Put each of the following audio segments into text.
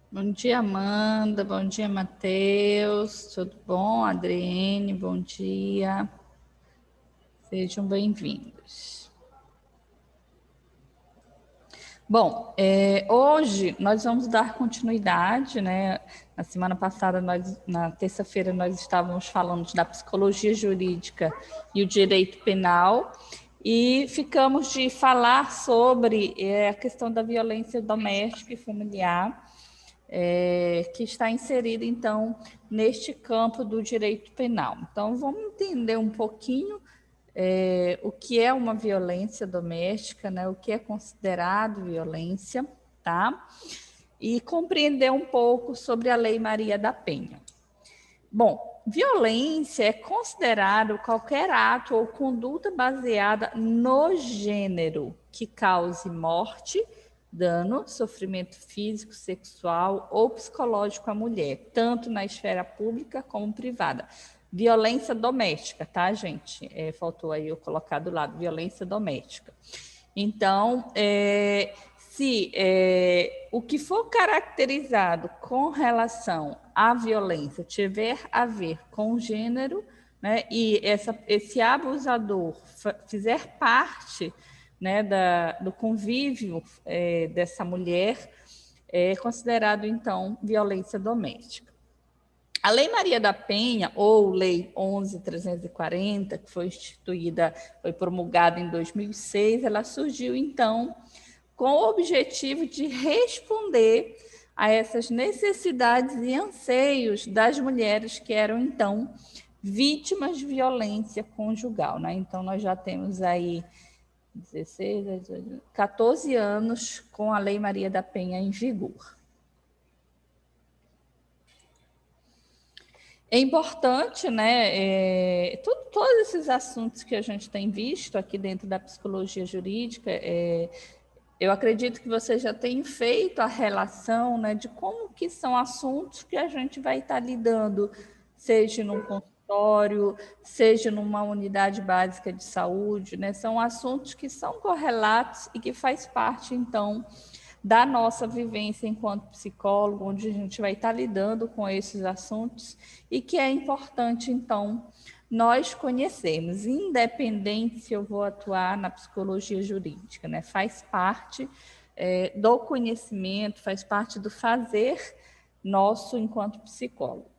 Bom dia, Amanda. Bom dia, Matheus. Tudo bom? Adriene, bom dia. Sejam bem-vindos. Bom, hoje nós vamos dar continuidade, né? Na semana passada, na terça-feira, nós estávamos falando da psicologia jurídica e o direito penal, e ficamos de falar sobre a questão da violência doméstica e familiar, que está inserida, então, neste campo do direito penal. Então, vamos entender um pouquinho o que é uma violência doméstica, né? O que é considerado violência, tá? E compreender um pouco sobre a Lei Maria da Penha. Bom, violência é considerado qualquer ato ou conduta baseada no gênero que cause morte, dano, sofrimento físico, sexual ou psicológico à mulher, tanto na esfera pública como privada. Violência doméstica, tá, gente? Faltou aí eu colocar do lado, violência doméstica. Então, se o que for caracterizado com relação à violência tiver a ver com o gênero, né, e esse abusador fizer parte, né, do convívio dessa mulher, é considerado, então, violência doméstica. A Lei Maria da Penha, ou Lei 11.340, que foi instituída, foi promulgada em 2006, ela surgiu, então, com o objetivo de responder a essas necessidades e anseios das mulheres que eram, então, vítimas de violência conjugal, né? Então, nós já temos aí 16, 14 anos com a Lei Maria da Penha em vigor. É importante, né? Todos esses assuntos que a gente tem visto aqui dentro da psicologia jurídica, eu acredito que você já tem feito a relação, né, de como que são assuntos que a gente vai estar lidando, seja num consultório, seja numa unidade básica de saúde, né? São assuntos que são correlatos e que faz parte, então, da nossa vivência enquanto psicólogo, onde a gente vai estar lidando com esses assuntos e que é importante, então, nós conhecermos, independente se eu vou atuar na psicologia jurídica, né? Faz parte do conhecimento, faz parte do fazer nosso enquanto psicólogo.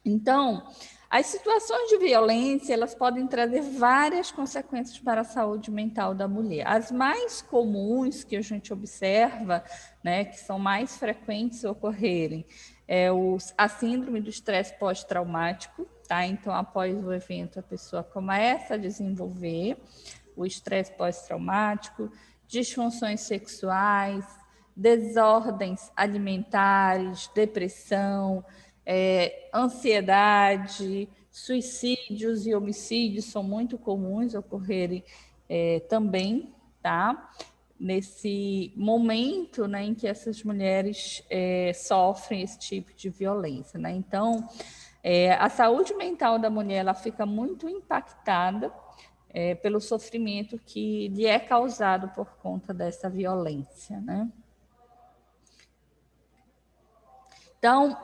Então, as situações de violência, elas podem trazer várias consequências para a saúde mental da mulher. As mais comuns que a gente observa, né, que são mais frequentes ocorrerem, a síndrome do estresse pós-traumático, tá? Então, após o evento, a pessoa começa a desenvolver o estresse pós-traumático, disfunções sexuais, desordens alimentares, depressão, ansiedade, suicídios e homicídios são muito comuns ocorrerem também, tá? Nesse momento, né, em que essas mulheres sofrem esse tipo de violência, né? Então, a saúde mental da mulher ela fica muito impactada pelo sofrimento que lhe é causado por conta dessa violência, né? Então,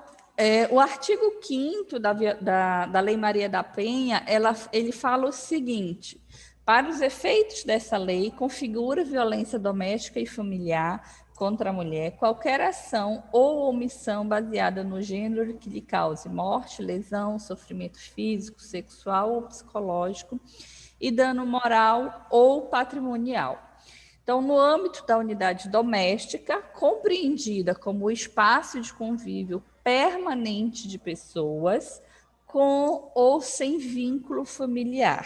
o artigo 5º da Lei Maria da Penha, ele fala o seguinte: para os efeitos dessa lei, configura violência doméstica e familiar contra a mulher qualquer ação ou omissão baseada no gênero que lhe cause morte, lesão, sofrimento físico, sexual ou psicológico e dano moral ou patrimonial. Então, no âmbito da unidade doméstica, compreendida como o espaço de convívio permanente de pessoas com ou sem vínculo familiar,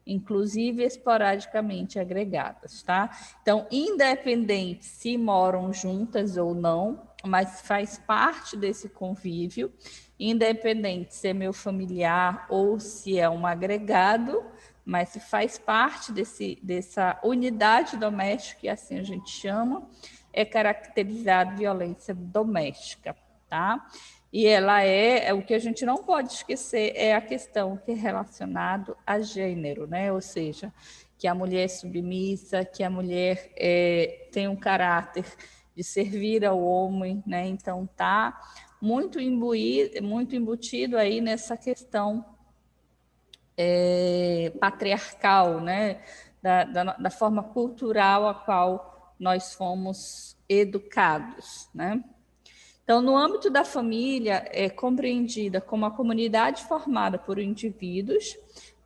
inclusive esporadicamente agregadas, tá? Então, independente se moram juntas ou não, mas faz parte desse convívio, independente se é meu familiar ou se é um agregado, mas se faz parte dessa unidade doméstica, e assim a gente chama, é caracterizado violência doméstica, tá? E ela o que a gente não pode esquecer é a questão que é relacionado a gênero, né? Ou seja, que a mulher é submissa, que a mulher tem um caráter de servir ao homem, né? Então está muito embutido aí nessa questão patriarcal, né? Da forma cultural a qual nós fomos educados, né? Então, no âmbito da família, é compreendida como a comunidade formada por indivíduos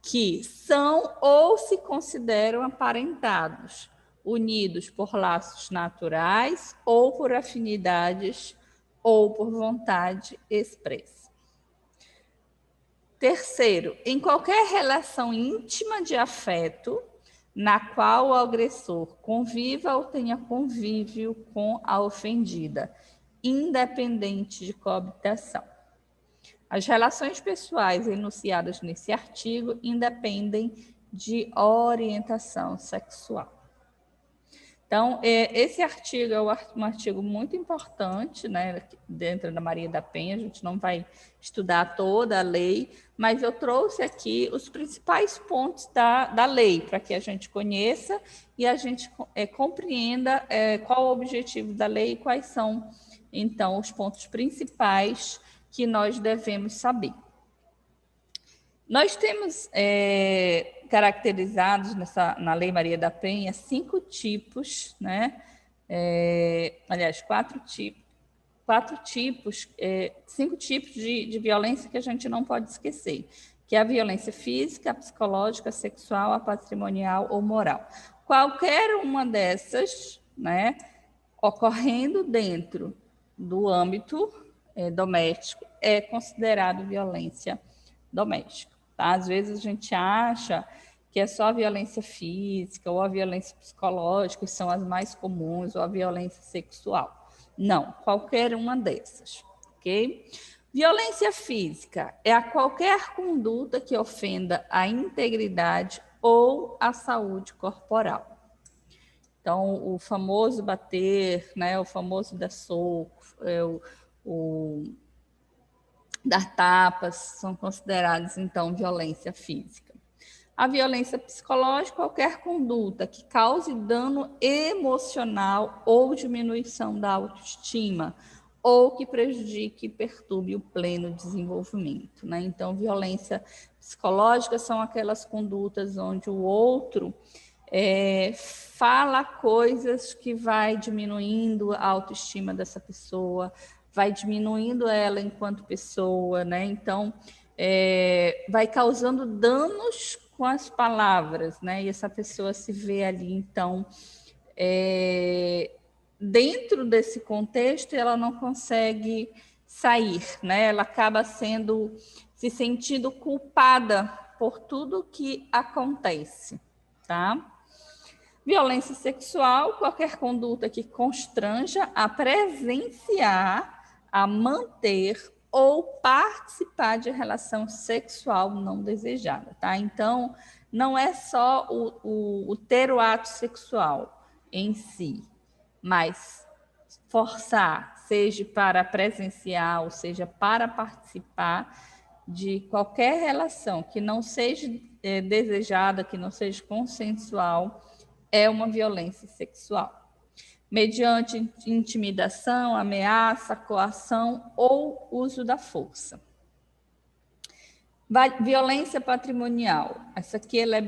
que são ou se consideram aparentados, unidos por laços naturais ou por afinidades ou por vontade expressa. Terceiro, em qualquer relação íntima de afeto, na qual o agressor conviva ou tenha convívio com a ofendida, independente de coabitação. As relações pessoais enunciadas nesse artigo independem de orientação sexual. Então, esse artigo é um artigo muito importante, né, dentro da Maria da Penha. A gente não vai estudar toda a lei, mas eu trouxe aqui os principais pontos da lei, para que a gente conheça e a gente compreenda qual o objetivo da lei e quais são, então, os pontos principais que nós devemos saber. Nós temos caracterizados na Lei Maria da Penha 5 tipos, né? Aliás, 4 tipos, 5 tipos de violência que a gente não pode esquecer, que é a violência física, a psicológica, a sexual, a patrimonial ou moral. Qualquer uma dessas, né, ocorrendo dentro do âmbito doméstico, é considerado violência doméstica. Tá? Às vezes a gente acha que é só a violência física ou a violência psicológica que são as mais comuns, ou a violência sexual. Não, qualquer uma dessas, ok? Violência física é a qualquer conduta que ofenda a integridade ou a saúde corporal. Então, o famoso bater, né, o famoso dar soco, dar tapas, são considerados, então, violência física. A violência psicológica, qualquer conduta que cause dano emocional ou diminuição da autoestima, ou que prejudique e perturbe o pleno desenvolvimento, né? Então, violência psicológica são aquelas condutas onde o outro fala coisas que vai diminuindo a autoestima dessa pessoa, vai diminuindo ela enquanto pessoa, né? Então, vai causando danos com as palavras, né? E essa pessoa se vê ali, então, dentro desse contexto, ela não consegue sair, né? Ela acaba se sentindo culpada por tudo que acontece, tá? Violência sexual, qualquer conduta que constranja a presenciar, a manter ou participar de relação sexual não desejada, tá? Então, não é só o ter o ato sexual em si, mas forçar, seja para presenciar, ou seja, para participar de qualquer relação que não seja desejada, que não seja consensual, é uma violência sexual, mediante intimidação, ameaça, coação ou uso da força. Violência patrimonial. Essa aqui ela é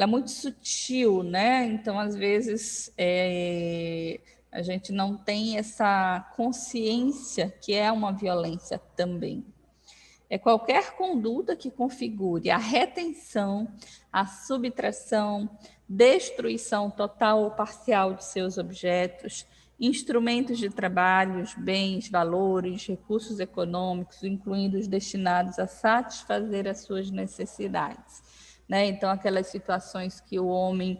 muito sutil, né? Então, às vezes, a gente não tem essa consciência que é uma violência também. É qualquer conduta que configure a retenção, a subtração, destruição total ou parcial de seus objetos, instrumentos de trabalho, bens, valores, recursos econômicos, incluindo os destinados a satisfazer as suas necessidades, né? Então, aquelas situações que o homem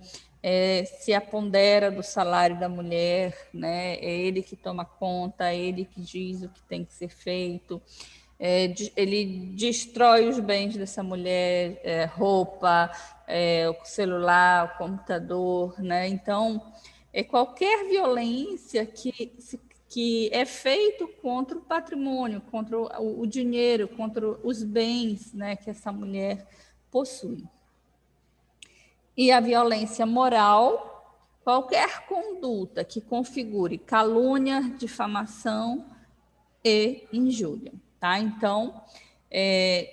se apodera do salário da mulher, né? É ele que toma conta, é ele que diz o que tem que ser feito. Ele destrói os bens dessa mulher, roupa, o celular, o computador, né? Então, qualquer violência que é feito contra o patrimônio, contra o dinheiro, contra os bens, né, que essa mulher possui. E a violência moral, qualquer conduta que configure calúnia, difamação e injúria, tá? Então,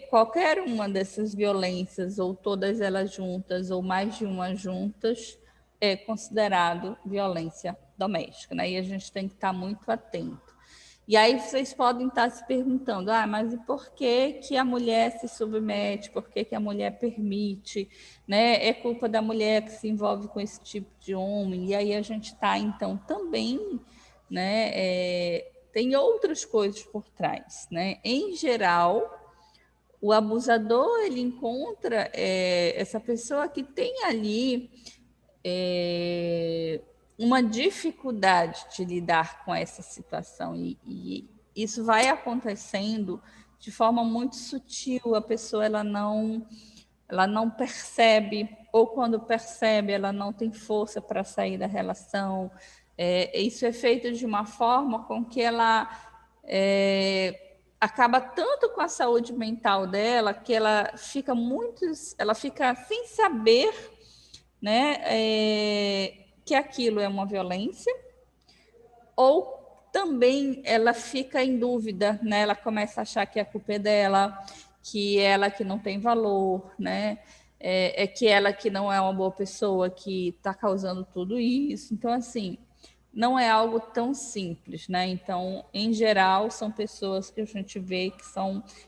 qualquer uma dessas violências, ou todas elas juntas, ou mais de uma juntas, é considerado violência doméstica, né? E a gente tem que estar muito atento. E aí vocês podem estar se perguntando, mas e por que que a mulher se submete? Por que que a mulher permite? Né? É culpa da mulher que se envolve com esse tipo de homem? E aí a gente está, então, também, né? Tem outras coisas por trás, né? Em geral, o abusador, ele encontra essa pessoa que tem ali uma dificuldade de lidar com essa situação e isso vai acontecendo de forma muito sutil. A pessoa ela não percebe, ou quando percebe, ela não tem força para sair da relação. Isso é feito de uma forma com que ela acaba tanto com a saúde mental dela que ela fica sem saber, né, que aquilo é uma violência, ou também ela fica em dúvida, né? Ela começa a achar que a culpa é dela, que ela que não tem valor, né? Que ela que não é uma boa pessoa, que está causando tudo isso. Então, assim, não é algo tão simples, né? Então, em geral, são pessoas que a gente vê que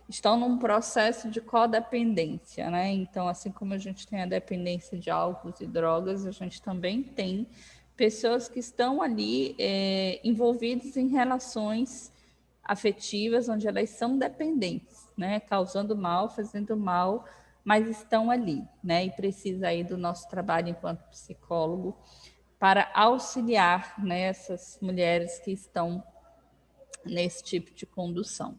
estão num processo de codependência, né? Então, assim como a gente tem a dependência de álcool e drogas, a gente também tem pessoas que estão ali envolvidas em relações afetivas onde elas são dependentes, né? Causando mal, fazendo mal, mas estão ali, né? E precisa aí do nosso trabalho enquanto psicólogo para auxiliar, né, essas mulheres que estão nesse tipo de condução.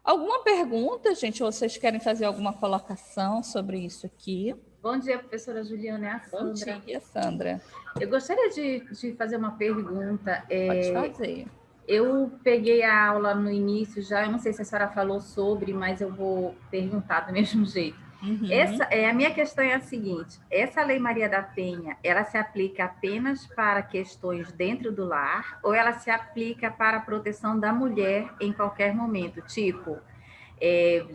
Alguma pergunta, gente? Ou vocês querem fazer alguma colocação sobre isso aqui? Bom dia, professora Juliana, é a Bom Sandra. dia, Sandra. Eu gostaria de fazer uma pergunta. Pode fazer. Eu peguei a aula no início já, eu não sei se a senhora falou sobre, mas eu vou perguntar do mesmo jeito. A minha questão é a seguinte: essa Lei Maria da Penha, ela se aplica apenas para questões dentro do lar ou ela se aplica para a proteção da mulher em qualquer momento? Tipo,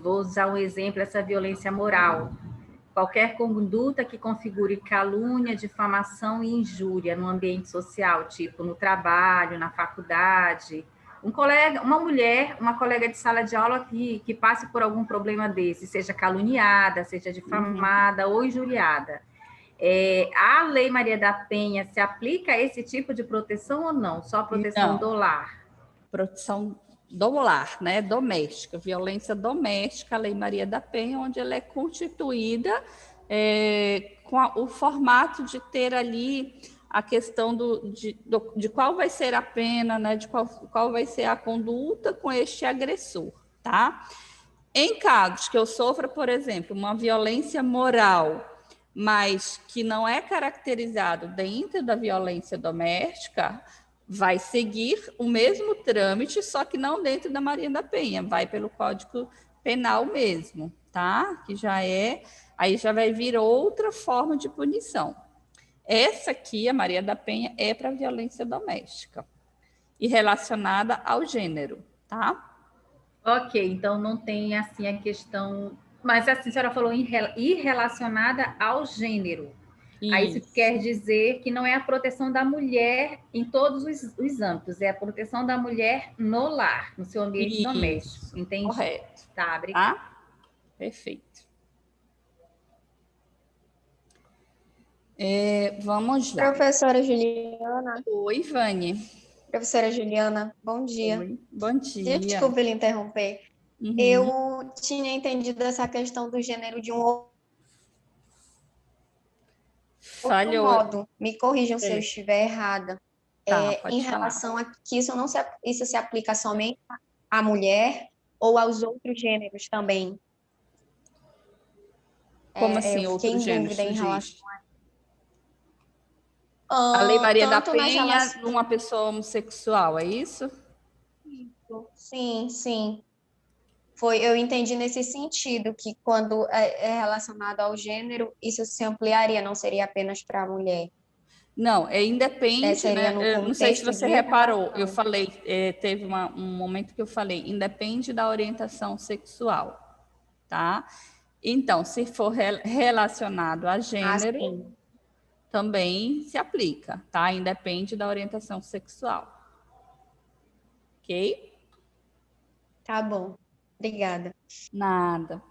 vou usar um exemplo, essa violência moral. Qualquer conduta que configure calúnia, difamação e injúria no ambiente social, tipo no trabalho, na faculdade. Uma mulher, uma colega de sala de aula que passe por algum problema desse, seja caluniada, seja difamada ou injuriada. A Lei Maria da Penha se aplica a esse tipo de proteção ou não? Só proteção do lar? Proteção do lar, né? Doméstica, violência doméstica, a Lei Maria da Penha, onde ela é constituída com o formato de ter ali a questão de qual vai ser a pena, né? De qual vai ser a conduta com este agressor, tá? Em casos que eu sofra, por exemplo, uma violência moral, mas que não é caracterizado dentro da violência doméstica, vai seguir o mesmo trâmite, só que não dentro da Maria da Penha, vai pelo Código Penal mesmo, tá? Aí já vai vir outra forma de punição. Essa aqui, a Maria da Penha, é para violência doméstica e relacionada ao gênero, tá? Ok, então não tem assim a questão. Mas assim, a senhora falou irrelacionada ao gênero. Aí isso quer dizer que não é a proteção da mulher em todos os âmbitos, é a proteção da mulher no lar, no seu ambiente doméstico. Entendi. Correto. Tá, obrigada. Tá? Perfeito. Vamos lá. Professora Juliana. Oi, Vânia. Professora Juliana, bom dia. Oi, bom dia. Desculpa lhe interromper. Eu tinha entendido essa questão do gênero de um outro modo. Me corrijam se eu estiver errada. Em relação a que isso se aplica somente à mulher ou aos outros gêneros também. Como assim, eu outros gêneros? Em relação a Lei Maria da Penha numa pessoa homossexual, é isso? Sim, sim. Eu entendi nesse sentido, que quando é relacionado ao gênero, isso se ampliaria, não seria apenas para a mulher. Não, independe, seria no não sei se contexto você de reparou, eu falei, teve um momento que eu falei, independe da orientação sexual, tá? Então, se for relacionado a gênero, sim. também se aplica, tá? Independe da orientação sexual. Ok? Tá bom. Obrigada. Nada.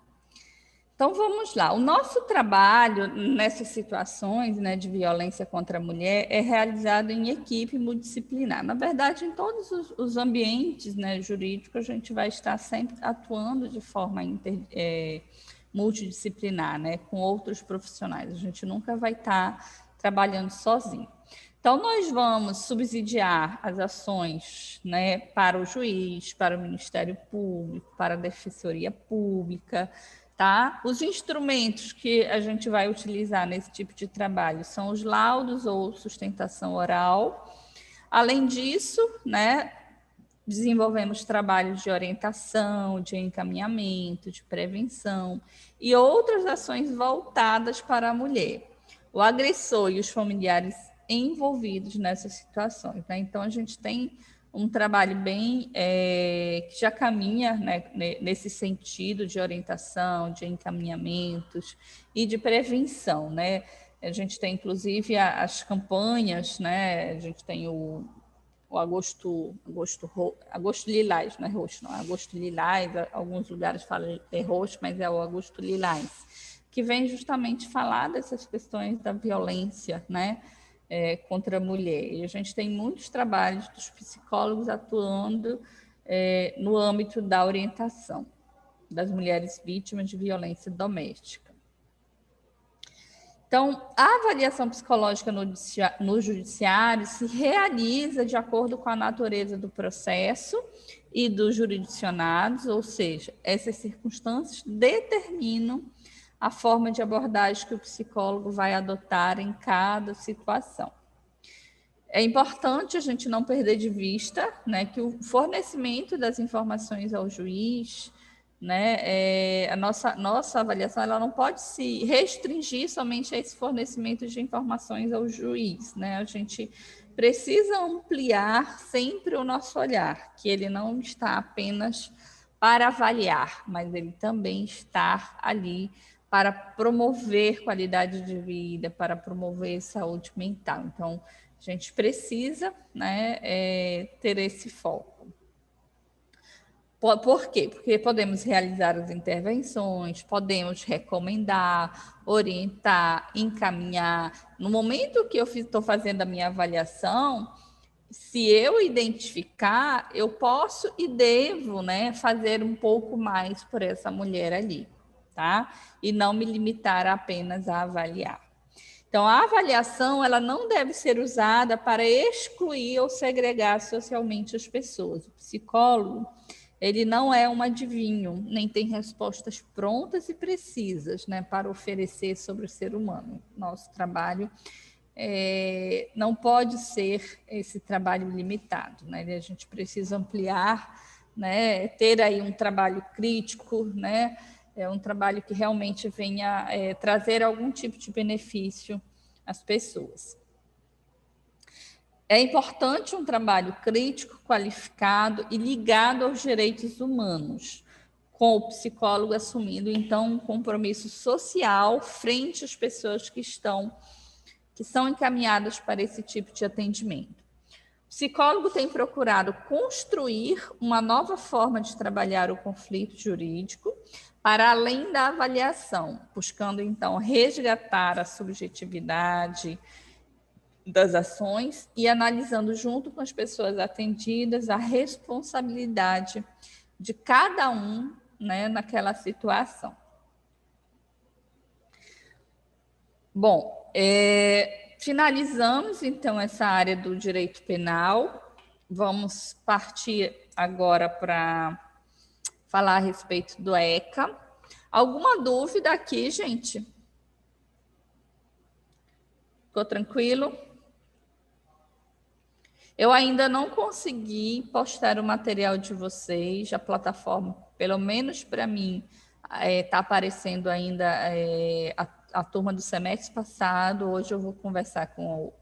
Então vamos lá. O nosso trabalho nessas situações, né, de violência contra a mulher é realizado em equipe multidisciplinar. Na verdade, em todos os ambientes, né, jurídicos, a gente vai estar sempre atuando de forma multidisciplinar, né, com outros profissionais. A gente nunca vai estar trabalhando sozinho. Então, nós vamos subsidiar as ações, né, para o juiz, para o Ministério Público, para a Defensoria Pública, tá? Os instrumentos que a gente vai utilizar nesse tipo de trabalho são os laudos ou sustentação oral. Além disso, né, desenvolvemos trabalhos de orientação, de encaminhamento, de prevenção e outras ações voltadas para a mulher, o agressor e os familiares envolvidos nessas situações, né? Então, a gente tem um trabalho bem que já caminha, né, nesse sentido de orientação, de encaminhamentos e de prevenção, né? A gente tem, inclusive, as campanhas, né? A gente tem o agosto lilás, não é roxo, não, é agosto lilás, alguns lugares falam é roxo, mas é o agosto lilás, que vem justamente falar dessas questões da violência, né, contra a mulher. E a gente tem muitos trabalhos dos psicólogos atuando no âmbito da orientação das mulheres vítimas de violência doméstica. Então, a avaliação psicológica no judiciário se realiza de acordo com a natureza do processo e dos jurisdicionados, ou seja, essas circunstâncias determinam a forma de abordagem que o psicólogo vai adotar em cada situação. É importante a gente não perder de vista, né, que o fornecimento das informações ao juiz, né, a nossa avaliação ela não pode se restringir somente a esse fornecimento de informações ao juiz, né? A gente precisa ampliar sempre o nosso olhar, que ele não está apenas para avaliar, mas ele também está ali para promover qualidade de vida, para promover saúde mental. Então, a gente precisa, né, ter esse foco. Por quê? Porque podemos realizar as intervenções, podemos recomendar, orientar, encaminhar. No momento que eu estou fazendo a minha avaliação, se eu identificar, eu posso e devo, né, fazer um pouco mais por essa mulher ali, tá? E não me limitar apenas a avaliar. Então, a avaliação ela não deve ser usada para excluir ou segregar socialmente as pessoas. O psicólogo ele não é um adivinho, nem tem respostas prontas e precisas, né, para oferecer sobre o ser humano. Nosso trabalho não pode ser esse trabalho limitado, né? A gente precisa ampliar, né, ter aí um trabalho crítico, né, um trabalho que realmente venha trazer algum tipo de benefício às pessoas. É importante um trabalho crítico, qualificado e ligado aos direitos humanos, com o psicólogo assumindo, então, um compromisso social frente às pessoas que são encaminhadas para esse tipo de atendimento. O psicólogo tem procurado construir uma nova forma de trabalhar o conflito jurídico para além da avaliação, buscando, então, resgatar a subjetividade das ações e analisando junto com as pessoas atendidas a responsabilidade de cada um, né, naquela situação. Bom, finalizamos então essa área do direito penal. Vamos partir agora para falar a respeito do ECA. Alguma dúvida aqui, gente? Ficou tranquilo? Eu ainda não consegui postar o material de vocês, a plataforma, pelo menos para mim, está aparecendo ainda a turma do semestre passado. Hoje eu vou conversar com o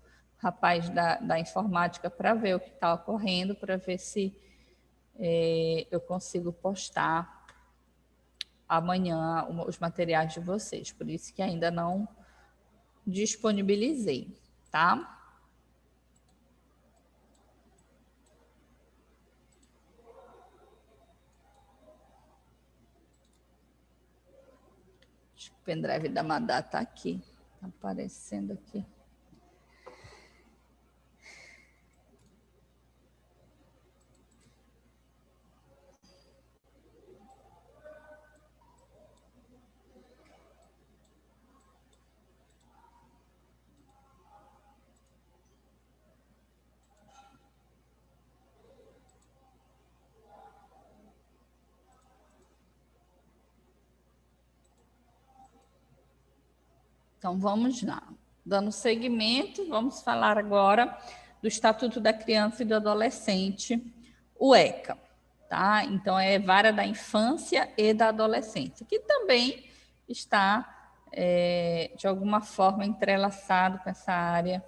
rapaz da informática para ver o que está ocorrendo, para ver se eu consigo postar amanhã os materiais de vocês. Por isso que ainda não disponibilizei, tá? Acho que o pendrive da Madá está aqui, está aparecendo aqui. Então, vamos lá. Dando seguimento, vamos falar agora do Estatuto da Criança e do Adolescente, o ECA. Tá? Então, é Vara da Infância e da Adolescência, que também está, de alguma forma, entrelaçado com essa área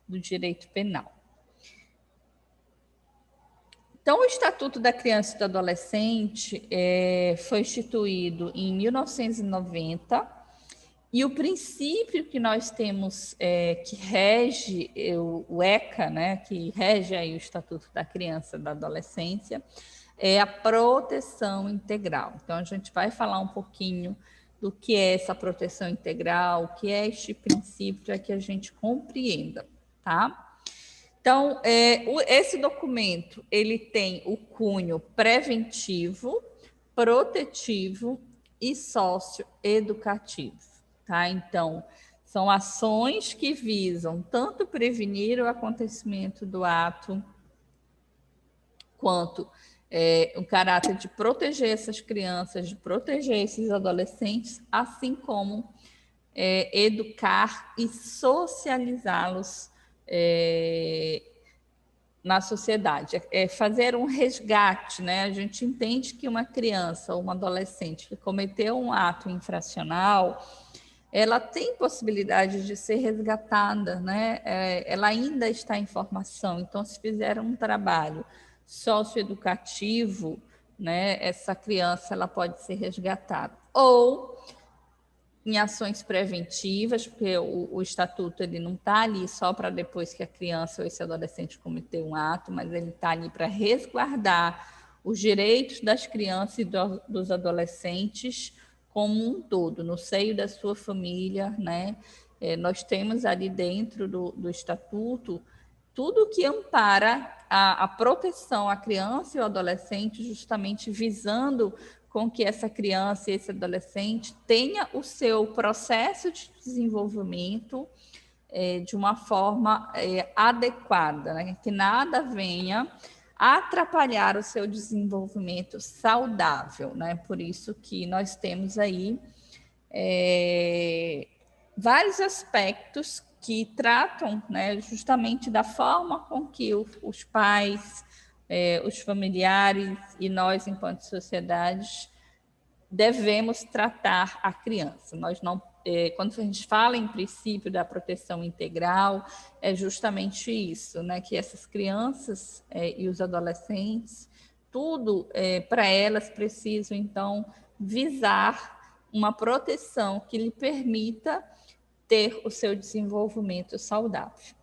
do direito penal. Então, o Estatuto da Criança e do Adolescente foi instituído em 1990, e o princípio que nós temos que rege o ECA, né, que rege aí o Estatuto da Criança e da Adolescência, é a proteção integral. Então, a gente vai falar um pouquinho do que é essa proteção integral, o que é este princípio, para que a gente compreenda, tá? Então, esse documento, ele tem o cunho preventivo, protetivo e socioeducativo. Tá? Então, são ações que visam tanto prevenir o acontecimento do ato, quanto o caráter de proteger essas crianças, de proteger esses adolescentes, assim como educar e socializá-los na sociedade. Fazer um resgate, né? A gente entende que uma criança ou um adolescente que cometeu um ato infracional, ela tem possibilidade de ser resgatada, né? Ela ainda está em formação, então se fizer um trabalho socioeducativo, né, essa criança ela pode ser resgatada. Ou em ações preventivas, porque o estatuto ele não está ali só para depois que a criança ou esse adolescente cometeu um ato, mas ele está ali para resguardar os direitos das crianças e dos adolescentes como um todo, no seio da sua família, né? Nós temos ali dentro do estatuto tudo que ampara a proteção à criança e ao adolescente, justamente visando com que essa criança e esse adolescente tenha o seu processo de desenvolvimento de uma forma adequada, né? Que nada venha atrapalhar o seu desenvolvimento saudável, né? Por isso que nós temos aí vários aspectos que tratam, né, justamente da forma com que os pais, os familiares e nós, enquanto sociedade, devemos tratar a criança. Nós não, quando a gente fala em princípio da proteção integral, é justamente isso, né, que essas crianças e os adolescentes, tudo para elas precisam, então, visar uma proteção que lhe permita ter o seu desenvolvimento saudável.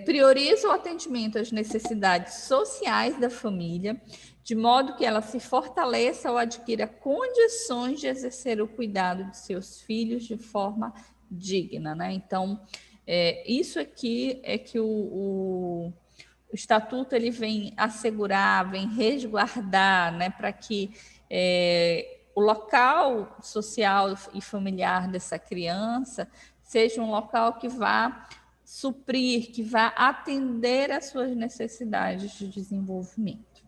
Prioriza o atendimento às necessidades sociais da família, de modo que ela se fortaleça ou adquira condições de exercer o cuidado de seus filhos de forma digna, né? Então, isso aqui é que o Estatuto ele vem assegurar, vem resguardar, né, para que o local social e familiar dessa criança seja um local que vá suprir, que vá atender às suas necessidades de desenvolvimento.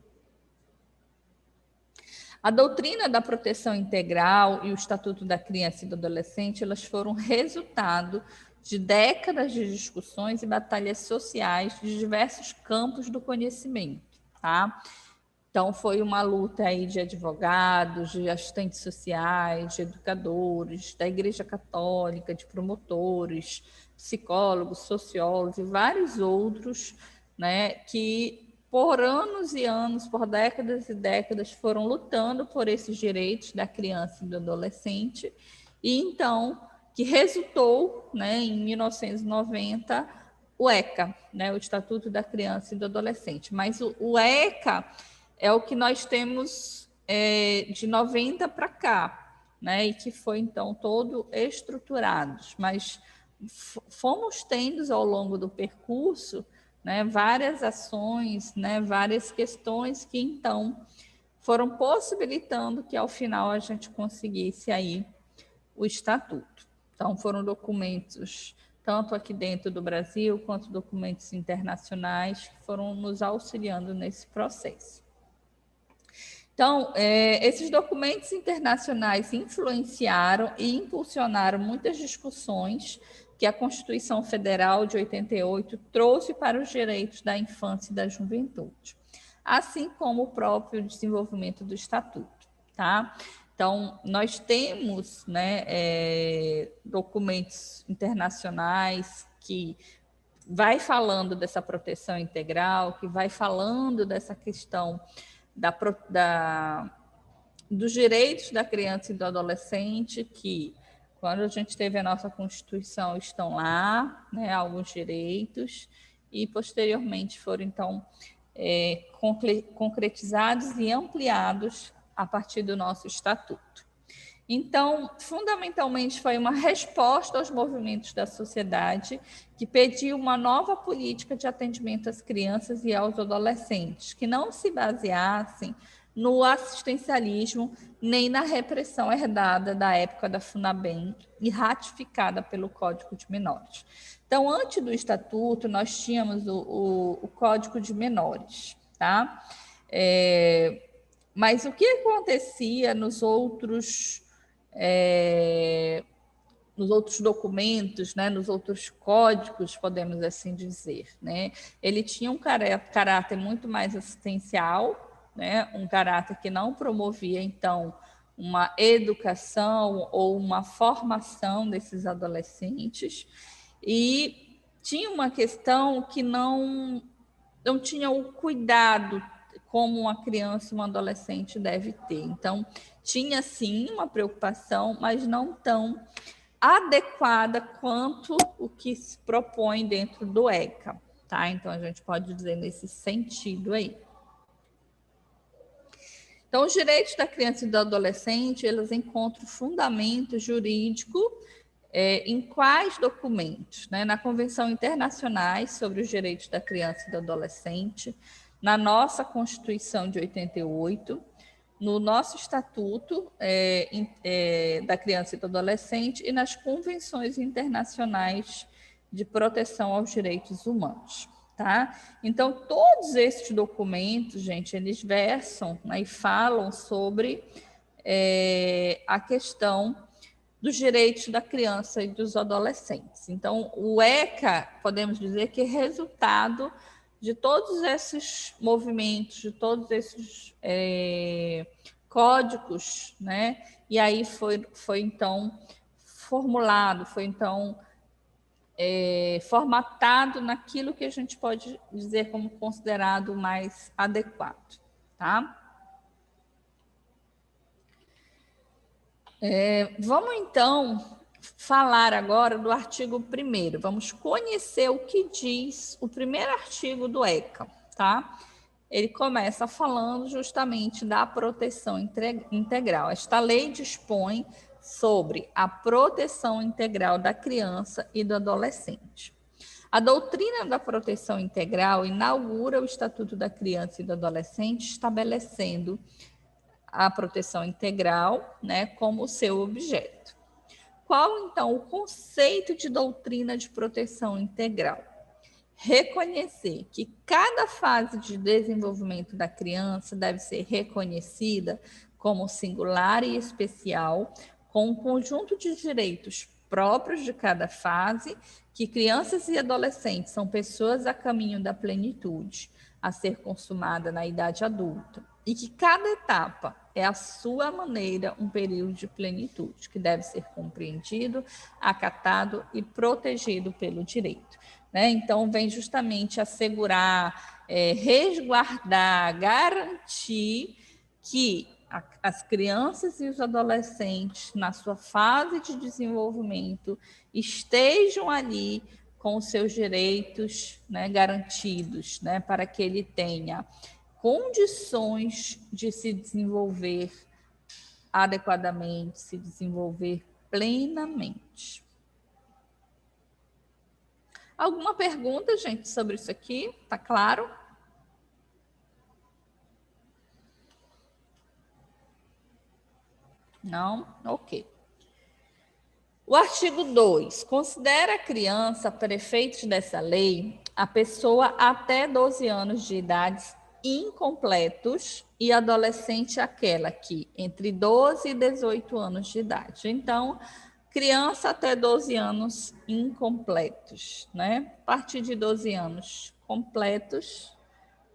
A doutrina da proteção integral e o Estatuto da Criança e do Adolescente, elas foram resultado de décadas de discussões e batalhas sociais de diversos campos do conhecimento, tá? Então, foi uma luta aí de advogados, de assistentes sociais, de educadores, da Igreja Católica, de promotores, psicólogos, sociólogos e vários outros, né, que por anos e anos, por décadas e décadas, foram lutando por esses direitos da criança e do adolescente, e então que resultou, né, em 1990, o ECA, né, o Estatuto da Criança e do Adolescente. Mas o ECA é o que nós temos de 90 para cá, né, e que foi, então, todo estruturado. Mas fomos tendo, ao longo do percurso, né, várias ações, né, várias questões que, então, foram possibilitando que, ao final, a gente conseguisse aí o Estatuto. Então, foram documentos, tanto aqui dentro do Brasil, quanto documentos internacionais, que foram nos auxiliando nesse processo. Então, esses documentos internacionais influenciaram e impulsionaram muitas discussões que a Constituição Federal de 88 trouxe para os direitos da infância e da juventude, assim como o próprio desenvolvimento do Estatuto, tá? Então, nós temos, né, documentos internacionais que vai falando dessa proteção integral, que vai falando dessa questão dos direitos da criança e do adolescente, que, quando a gente teve a nossa Constituição, estão lá, né, alguns direitos, e posteriormente foram, então, concretizados e ampliados a partir do nosso Estatuto. Então, fundamentalmente, foi uma resposta aos movimentos da sociedade que pediu uma nova política de atendimento às crianças e aos adolescentes, que não se baseassem no assistencialismo nem na repressão herdada da época da Funabem e ratificada pelo Código de Menores. Então, antes do Estatuto, nós tínhamos o Código de Menores, tá? Mas o que acontecia nos outros documentos, né, nos outros códigos, podemos assim dizer, né? Ele tinha um caráter muito mais assistencial, né, um caráter que não promovia, então, uma educação ou uma formação desses adolescentes, e tinha uma questão que não tinha o cuidado como uma criança e um adolescente deve ter. Então, tinha sim uma preocupação, mas não tão adequada quanto o que se propõe dentro do ECA, tá? Então, a gente pode dizer nesse sentido aí. Então, os direitos da criança e do adolescente, eles encontram fundamento jurídico em quais documentos? Né? Na Convenção Internacional sobre os Direitos da Criança e do Adolescente, na nossa Constituição de 88, no nosso Estatuto da Criança e do Adolescente e nas convenções internacionais de proteção aos direitos humanos. Tá? Então, todos esses documentos, gente, eles versam, né, e falam sobre a questão dos direitos da criança e dos adolescentes. Então, o ECA, podemos dizer que é resultado de todos esses movimentos, de todos esses códigos, né? E aí foi então formulado, foi então formatado naquilo que a gente pode dizer como considerado mais adequado, tá? Vamos então falar agora do artigo 1º. Vamos conhecer o que diz o primeiro artigo do ECA, tá? Ele começa falando justamente da proteção integral. Esta lei dispõe sobre a proteção integral da criança e do adolescente. A doutrina da proteção integral inaugura o Estatuto da Criança e do Adolescente, estabelecendo a proteção integral, né, como seu objeto. Qual, então, o conceito de doutrina de proteção integral? Reconhecer que cada fase de desenvolvimento da criança deve ser reconhecida como singular e especial, com um conjunto de direitos próprios de cada fase, que crianças e adolescentes são pessoas a caminho da plenitude, a ser consumada na idade adulta. e que cada etapa é a sua maneira um período de plenitude, que deve ser compreendido, acatado e protegido pelo direito. Né? Então, vem justamente assegurar, resguardar, garantir que as crianças e os adolescentes, na sua fase de desenvolvimento, estejam ali com os seus direitos, né, garantidos, né, para que ele tenha condições de se desenvolver adequadamente, se desenvolver plenamente. Alguma pergunta, gente, sobre isso aqui? Tá claro? Não? Ok. O artigo 2. Considera a criança, para efeitos dessa lei, a pessoa até 12 anos de idade incompletos e adolescente aquela que entre 12 e 18 anos de idade. Então, criança até 12 anos incompletos, né? A partir de 12 anos completos,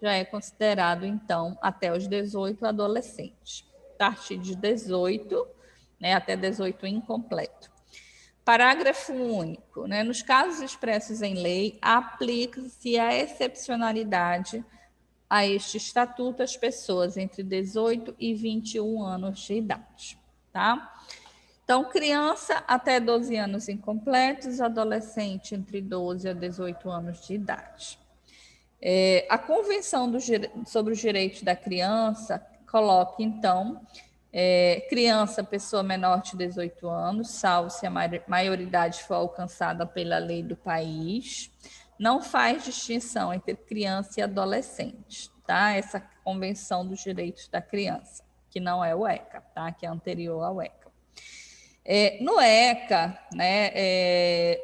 já é considerado, então, até os 18 adolescentes. A partir de 18, né, até 18 incompleto. Parágrafo único. Né? Nos casos expressos em lei, aplica-se a excepcionalidade a este estatuto às pessoas entre 18 e 21 anos de idade. Tá? Então, criança até 12 anos incompletos, adolescente entre 12 a 18 anos de idade. A Convenção sobre os Direitos da Criança coloca, então, criança, pessoa menor de 18 anos, salvo se a maioridade for alcançada pela lei do país, não faz distinção entre criança e adolescente, tá? Essa Convenção dos Direitos da Criança, que não é o ECA, tá? Que é anterior ao ECA. No ECA, né,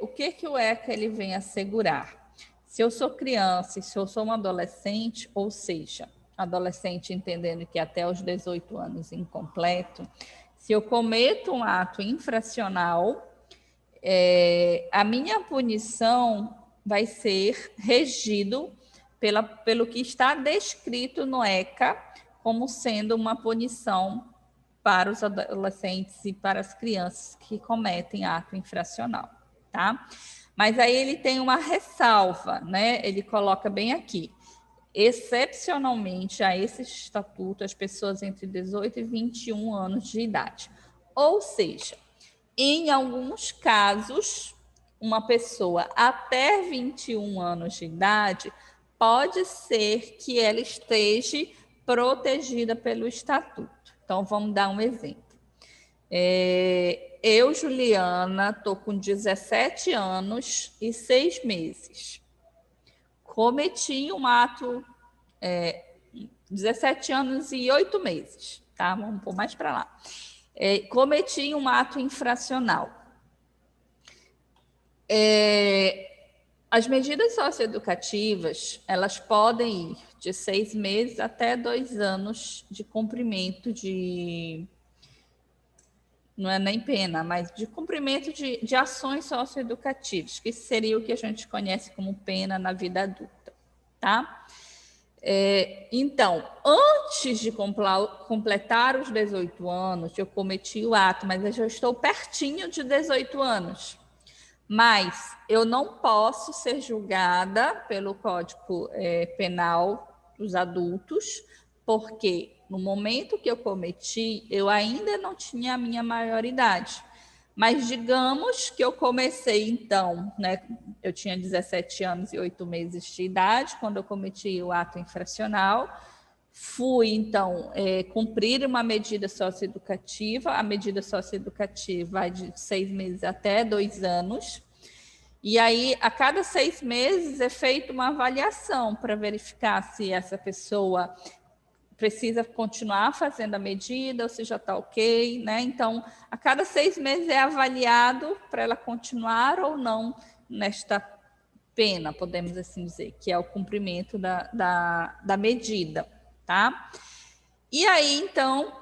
o que o ECA ele vem assegurar? Se eu sou criança e se eu sou um adolescente, ou seja, adolescente entendendo que até os 18 anos incompleto, se eu cometo um ato infracional, a minha punição vai ser regido pelo que está descrito no ECA como sendo uma punição para os adolescentes e para as crianças que cometem ato infracional, tá? Mas aí ele tem uma ressalva, né? Ele coloca bem aqui. Excepcionalmente a esse estatuto, as pessoas entre 18 e 21 anos de idade. Ou seja, em alguns casos, uma pessoa até 21 anos de idade pode ser que ela esteja protegida pelo estatuto. Então, vamos dar um exemplo. Eu, Juliana, estou com 17 anos e 6 meses. Cometi um ato, 17 anos e 8 meses, tá? Vamos pôr mais para lá. Cometi um ato infracional. As medidas socioeducativas, elas podem ir de 6 meses até 2 anos de cumprimento de... Não é nem pena, mas de cumprimento de ações socioeducativas, que seria o que a gente conhece como pena na vida adulta, tá? Então, antes de completar os 18 anos, eu cometi o ato, mas eu já estou pertinho de 18 anos. Mas eu não posso ser julgada pelo Código Penal dos adultos, porque no momento que eu cometi, eu ainda não tinha a minha maioridade. Mas digamos que eu comecei, então, né, eu tinha 17 anos e 8 meses de idade, quando eu cometi o ato infracional, fui, então, cumprir uma medida socioeducativa, a medida socioeducativa vai de 6 meses até 2 anos, e aí, a cada 6 meses, é feita uma avaliação para verificar se essa pessoa precisa continuar fazendo a medida ou se já está ok, né? Então, a cada 6 meses é avaliado para ela continuar ou não nesta pena, podemos assim dizer, que é o cumprimento da medida, tá? E aí, então,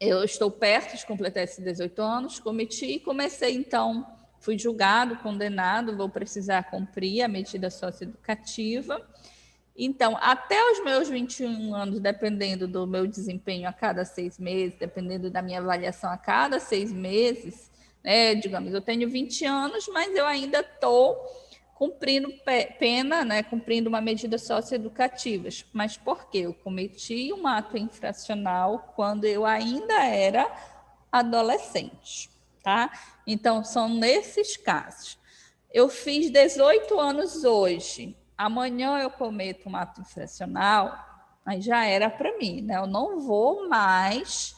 eu estou perto de completar esses 18 anos, cometi e comecei, então, fui julgado, condenado, vou precisar cumprir a medida socioeducativa. Então, até os meus 21 anos, dependendo do meu desempenho a cada 6 meses, dependendo da minha avaliação a cada 6 meses, né, digamos, eu tenho 20 anos, mas eu ainda estou cumprindo pena, né, cumprindo uma medida socioeducativa. Mas por quê? Eu cometi um ato infracional quando eu ainda era adolescente, tá? Então, são nesses casos. Eu fiz 18 anos hoje, amanhã eu cometo um ato infracional, aí já era para mim, né? Eu não vou mais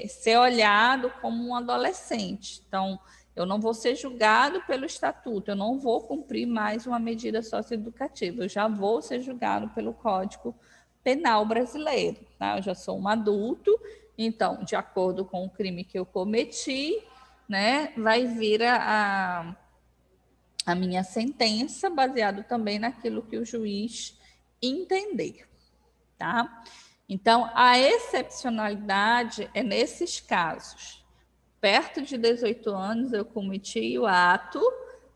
ser olhado como um adolescente. Então, eu não vou ser julgado pelo estatuto, eu não vou cumprir mais uma medida socioeducativa, eu já vou ser julgado pelo Código Penal brasileiro, tá? Eu já sou um adulto, então, de acordo com o crime que eu cometi, né, vai vir a minha sentença, baseado também naquilo que o juiz entender, tá? Então, a excepcionalidade é nesses casos. Perto de 18 anos, eu cometi o ato,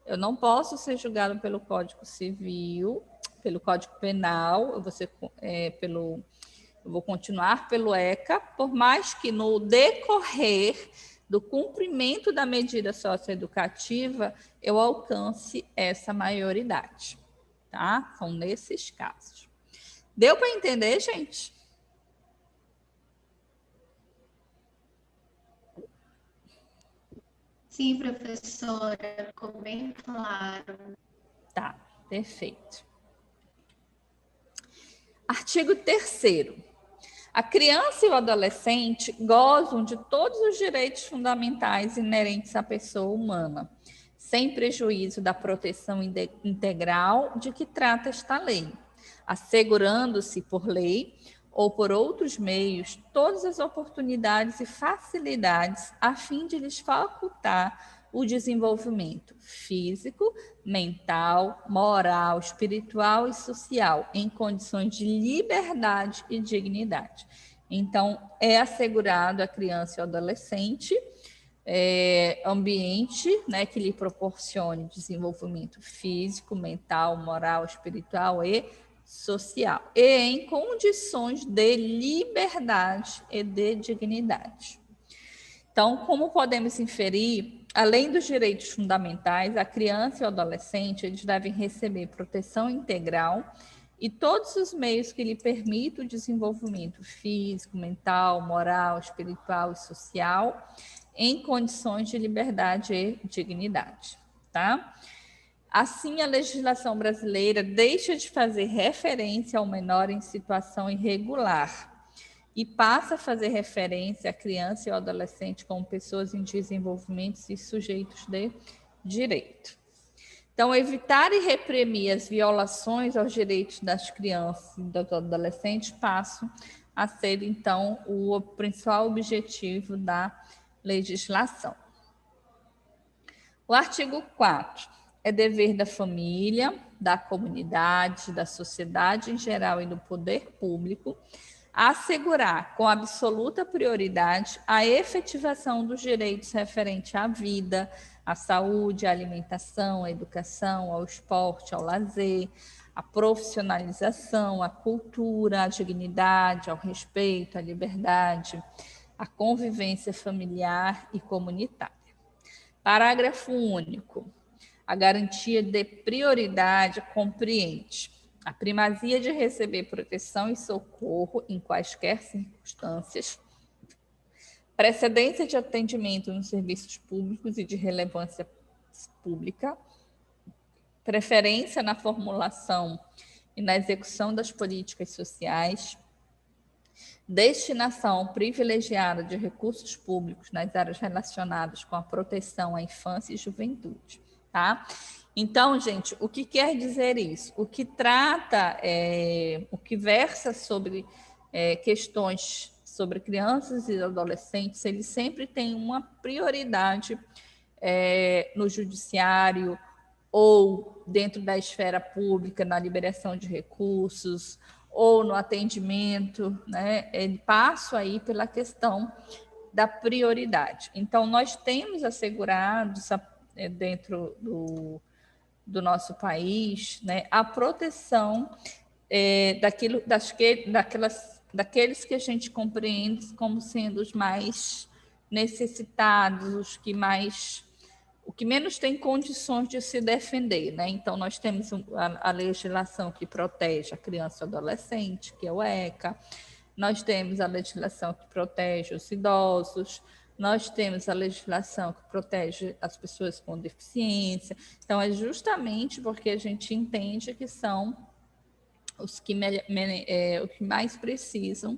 eu não posso ser julgado pelo Código Civil, pelo Código Penal, eu vou continuar pelo ECA, por mais que no decorrer do cumprimento da medida socioeducativa eu alcance essa maioridade, tá? São nesses casos. Deu para entender, gente? Sim, professora, ficou bem claro. Tá, perfeito. Artigo 3º. A criança e o adolescente gozam de todos os direitos fundamentais inerentes à pessoa humana, sem prejuízo da proteção integral de que trata esta lei, assegurando-se por lei ou por outros meios todas as oportunidades e facilidades a fim de lhes facultar o desenvolvimento físico, mental, moral, espiritual e social em condições de liberdade e dignidade. Então, é assegurado à criança e ao adolescente ambiente, né, que lhe proporcione desenvolvimento físico, mental, moral, espiritual e social, e em condições de liberdade e de dignidade. Então, como podemos inferir, além dos direitos fundamentais, a criança e o adolescente eles devem receber proteção integral e todos os meios que lhe permitam o desenvolvimento físico, mental, moral, espiritual e social em condições de liberdade e dignidade, tá? Assim, a legislação brasileira deixa de fazer referência ao menor em situação irregular e passa a fazer referência à criança e ao adolescente como pessoas em desenvolvimento e sujeitos de direito. Então, evitar e reprimir as violações aos direitos das crianças e dos adolescentes passam a ser, então, o principal objetivo da legislação. O artigo 4 é dever da família, da comunidade, da sociedade em geral e do poder público assegurar com absoluta prioridade a efetivação dos direitos referentes à vida, à saúde, à alimentação, à educação, ao esporte, ao lazer, à profissionalização, à cultura, à dignidade, ao respeito, à liberdade, à convivência familiar e comunitária. Parágrafo único. A garantia de prioridade compreende a primazia de receber proteção e socorro em quaisquer circunstâncias, precedência de atendimento nos serviços públicos e de relevância pública, preferência na formulação e na execução das políticas sociais, destinação privilegiada de recursos públicos nas áreas relacionadas com a proteção à infância e juventude, tá? Então, gente, o que quer dizer isso? O que trata, o que versa sobre questões sobre crianças e adolescentes, ele sempre tem uma prioridade no judiciário ou dentro da esfera pública, na liberação de recursos ou no atendimento, né? Ele passa aí pela questão da prioridade. Então, nós temos assegurados dentro do nosso país, né, a proteção daqueles que a gente compreende como sendo os mais necessitados, o que menos tem condições de se defender, né? Então, nós temos a legislação que protege a criança e o adolescente, que é o ECA, nós temos a legislação que protege os idosos, nós temos a legislação que protege as pessoas com deficiência. Então, é justamente porque a gente entende que são os que mais precisam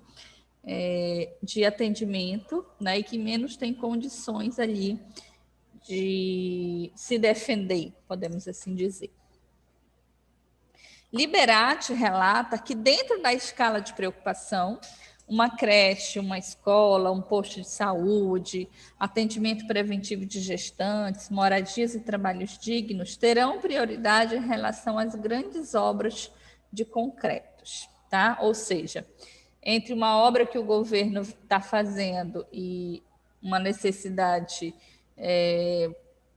de atendimento, né, e que menos têm condições ali de se defender, podemos assim dizer. Liberati relata que dentro da escala de preocupação, uma creche, uma escola, um posto de saúde, atendimento preventivo de gestantes, moradias e trabalhos dignos terão prioridade em relação às grandes obras de concretos, tá? Ou seja, entre uma obra que o governo está fazendo e uma necessidade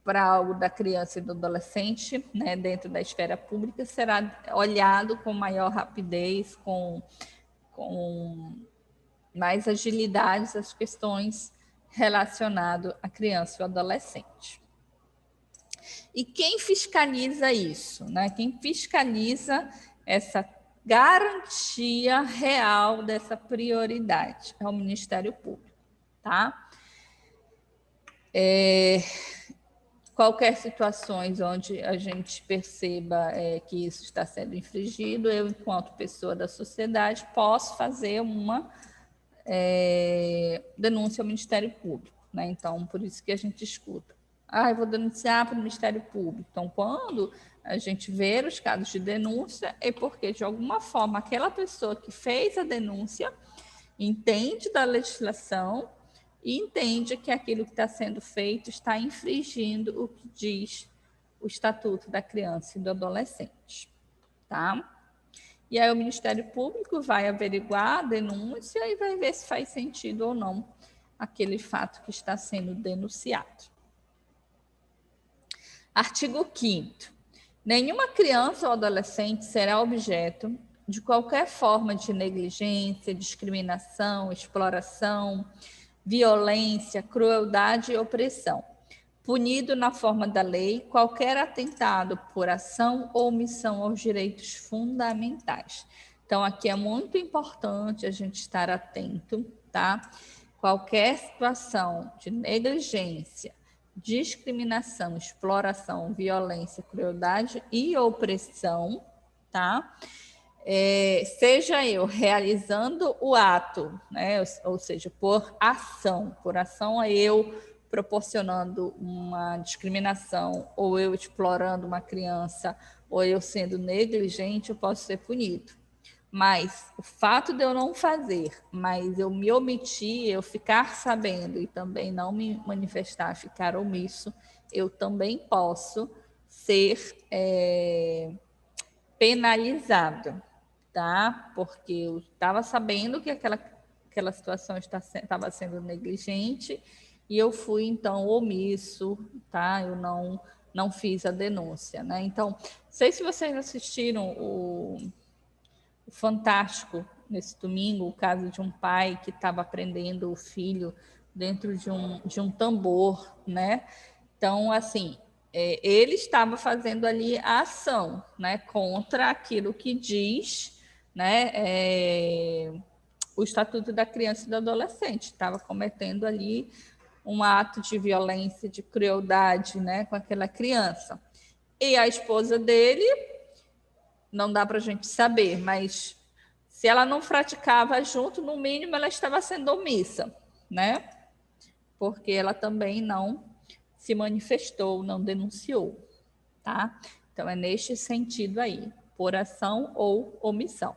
para algo da criança e do adolescente, né, dentro da esfera pública, será olhado com maior rapidez, com mais agilidade as questões relacionadas à criança e ao adolescente. E quem fiscaliza isso, né? Quem fiscaliza essa garantia real dessa prioridade é o Ministério Público, tá? Qualquer situações onde a gente perceba que isso está sendo infringido, eu, enquanto pessoa da sociedade, posso fazer uma denúncia ao Ministério Público, né? Então, por isso que a gente escuta. Eu vou denunciar para o Ministério Público. Então, quando a gente vê os casos de denúncia, é porque, de alguma forma, aquela pessoa que fez a denúncia entende da legislação e entende que aquilo que está sendo feito está infringindo o que diz o Estatuto da Criança e do Adolescente, tá? E aí o Ministério Público vai averiguar a denúncia e vai ver se faz sentido ou não aquele fato que está sendo denunciado. Artigo 5º. Nenhuma criança ou adolescente será objeto de qualquer forma de negligência, discriminação, exploração, violência, crueldade e opressão, punido na forma da lei qualquer atentado por ação ou omissão aos direitos fundamentais. Então, aqui é muito importante a gente estar atento, tá? Qualquer situação de negligência, discriminação, exploração, violência, crueldade e opressão, tá? Seja eu realizando o ato, né? Ou seja, por ação é eu proporcionando uma discriminação, ou eu explorando uma criança, ou eu sendo negligente, eu posso ser punido. Mas o fato de eu não fazer, mas eu me omitir, eu ficar sabendo e também não me manifestar, ficar omisso, eu também posso ser penalizado, tá? Porque eu estava sabendo que aquela situação estava sendo negligente e eu fui, então, omisso, tá? Eu não fiz a denúncia, né? Então, não sei se vocês assistiram o Fantástico nesse domingo, o caso de um pai que estava prendendo o filho dentro de um tambor, né? Então, assim, ele estava fazendo ali a ação, né, contra aquilo que diz, né, o Estatuto da Criança e do Adolescente. Estava cometendo ali um ato de violência, de crueldade, né, com aquela criança. E a esposa dele, não dá para a gente saber, mas se ela não praticava junto, no mínimo ela estava sendo omissa, né? Porque ela também não se manifestou, não denunciou, tá? Então é neste sentido aí, por ação ou omissão.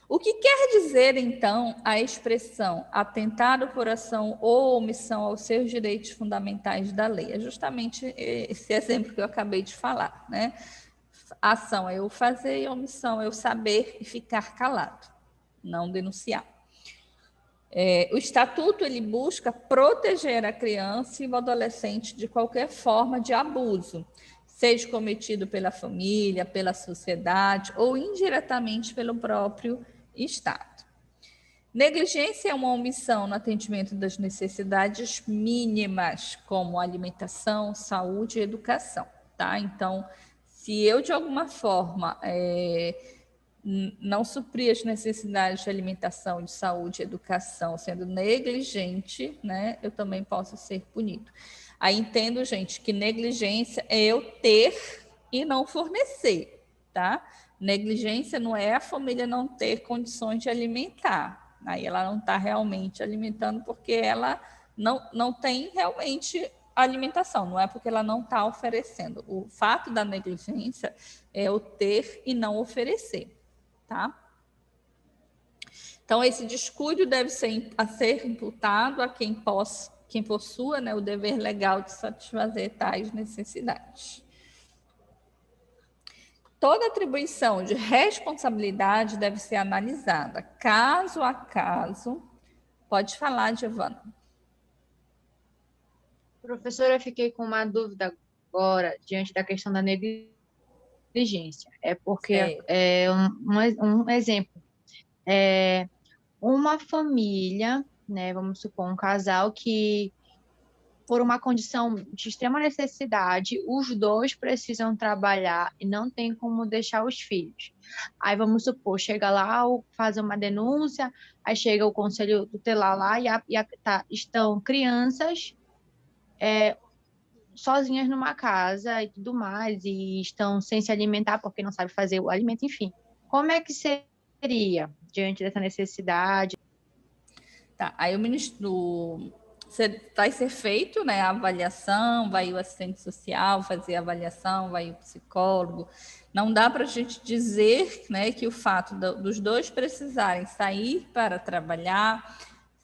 O que quer dizer, então, a expressão atentado por ação ou omissão aos seus direitos fundamentais da lei? É justamente esse exemplo que eu acabei de falar, né? Ação é eu fazer e omissão é eu saber e ficar calado, não denunciar. O Estatuto ele busca proteger a criança e o adolescente de qualquer forma de abuso, seja cometido pela família, pela sociedade ou indiretamente pelo próprio Estado. Negligência é uma omissão no atendimento das necessidades mínimas, como alimentação, saúde e educação, tá? Então, se eu, de alguma forma, não suprir as necessidades de alimentação, de saúde e educação, sendo negligente, né, eu também posso ser punido. Aí entendo, gente, que negligência é eu ter e não fornecer, tá? Negligência não é a família não ter condições de alimentar. Aí ela não está realmente alimentando porque ela não tem realmente alimentação, não é porque ela não está oferecendo. O fato da negligência é o ter e não oferecer, tá? Então, esse descuido deve ser imputado a quem possua, né, o dever legal de satisfazer tais necessidades. Toda atribuição de responsabilidade deve ser analisada caso a caso. Pode falar, Giovana. Professora, eu fiquei com uma dúvida agora diante da questão da negligência. É porque, um exemplo, uma família, né, vamos supor, um casal que, por uma condição de extrema necessidade, os dois precisam trabalhar e não tem como deixar os filhos. Aí, vamos supor, chega lá, faz uma denúncia, aí chega o conselho tutelar lá estão crianças sozinhas numa casa e tudo mais, e estão sem se alimentar porque não sabe fazer o alimento, enfim. Como é que seria diante dessa necessidade? Tá, aí vai ser feito, né, a avaliação, vai o assistente social fazer a avaliação, vai o psicólogo. Não dá para a gente dizer, né, que o fato dos dois precisarem sair para trabalhar,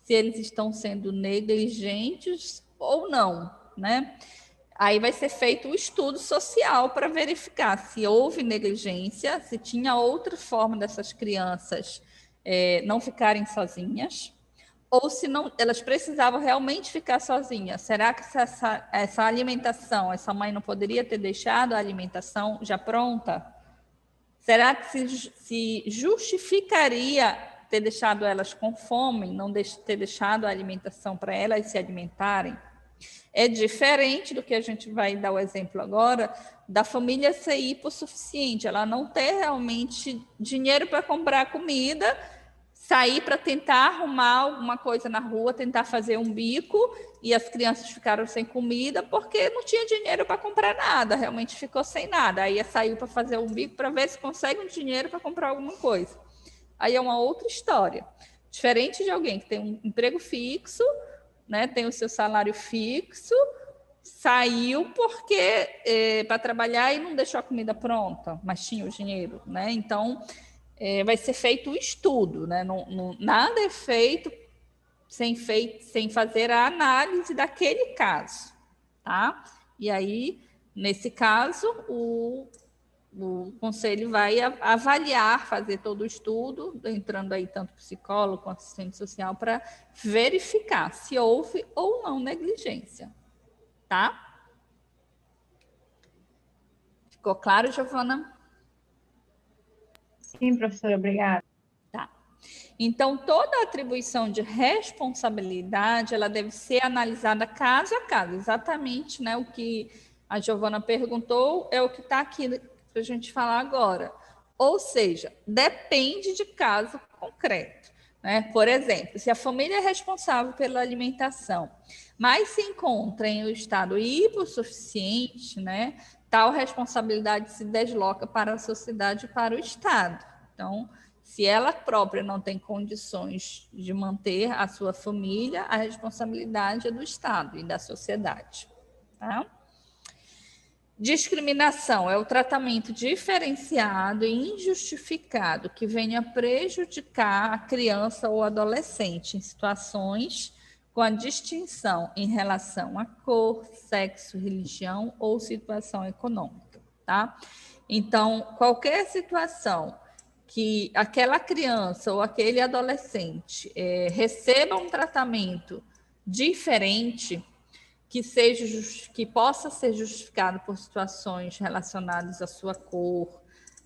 se eles estão sendo negligentes ou não, né? Aí vai ser feito um estudo social para verificar se houve negligência, se tinha outra forma dessas crianças não ficarem sozinhas, ou se não, elas precisavam realmente ficar sozinhas. Será que essa alimentação, essa mãe não poderia ter deixado a alimentação já pronta? Será que se justificaria ter deixado elas com fome, não ter deixado a alimentação para elas se alimentarem? É diferente do que a gente vai dar o exemplo agora, da família ser hipossuficiente, ela não ter realmente dinheiro para comprar comida, sair para tentar arrumar alguma coisa na rua, tentar fazer um bico, e as crianças ficaram sem comida porque não tinha dinheiro para comprar nada, realmente ficou sem nada. Aí saiu para fazer um bico para ver se consegue um dinheiro para comprar alguma coisa. Aí é uma outra história. Diferente de alguém que tem um emprego fixo, né, tem o seu salário fixo, saiu porque para trabalhar e não deixou a comida pronta, mas tinha o dinheiro, né? Então vai ser feito um estudo, né? Nada é feito sem fazer a análise daquele caso, tá? E aí, nesse caso, o conselho vai avaliar, fazer todo o estudo, entrando aí tanto psicólogo quanto assistente social, para verificar se houve ou não negligência, tá? Ficou claro, Giovana? Sim, professora, obrigada. Tá. Então, toda atribuição de responsabilidade, ela deve ser analisada caso a caso. Exatamente, né, o que a Giovana perguntou é o que está aqui para a gente falar agora. Ou seja, depende de caso concreto, né? Por exemplo, se a família é responsável pela alimentação, mas se encontra em um estado hipossuficiente, né, tal responsabilidade se desloca para a sociedade e para o Estado. Então, se ela própria não tem condições de manter a sua família, a responsabilidade é do Estado e da sociedade, tá? Discriminação é o tratamento diferenciado e injustificado que venha prejudicar a criança ou adolescente em situações com a distinção em relação à cor, sexo, religião ou situação econômica, tá? Então, qualquer situação que aquela criança ou aquele adolescente receba um tratamento diferente, que possa ser justificado por situações relacionadas à sua cor,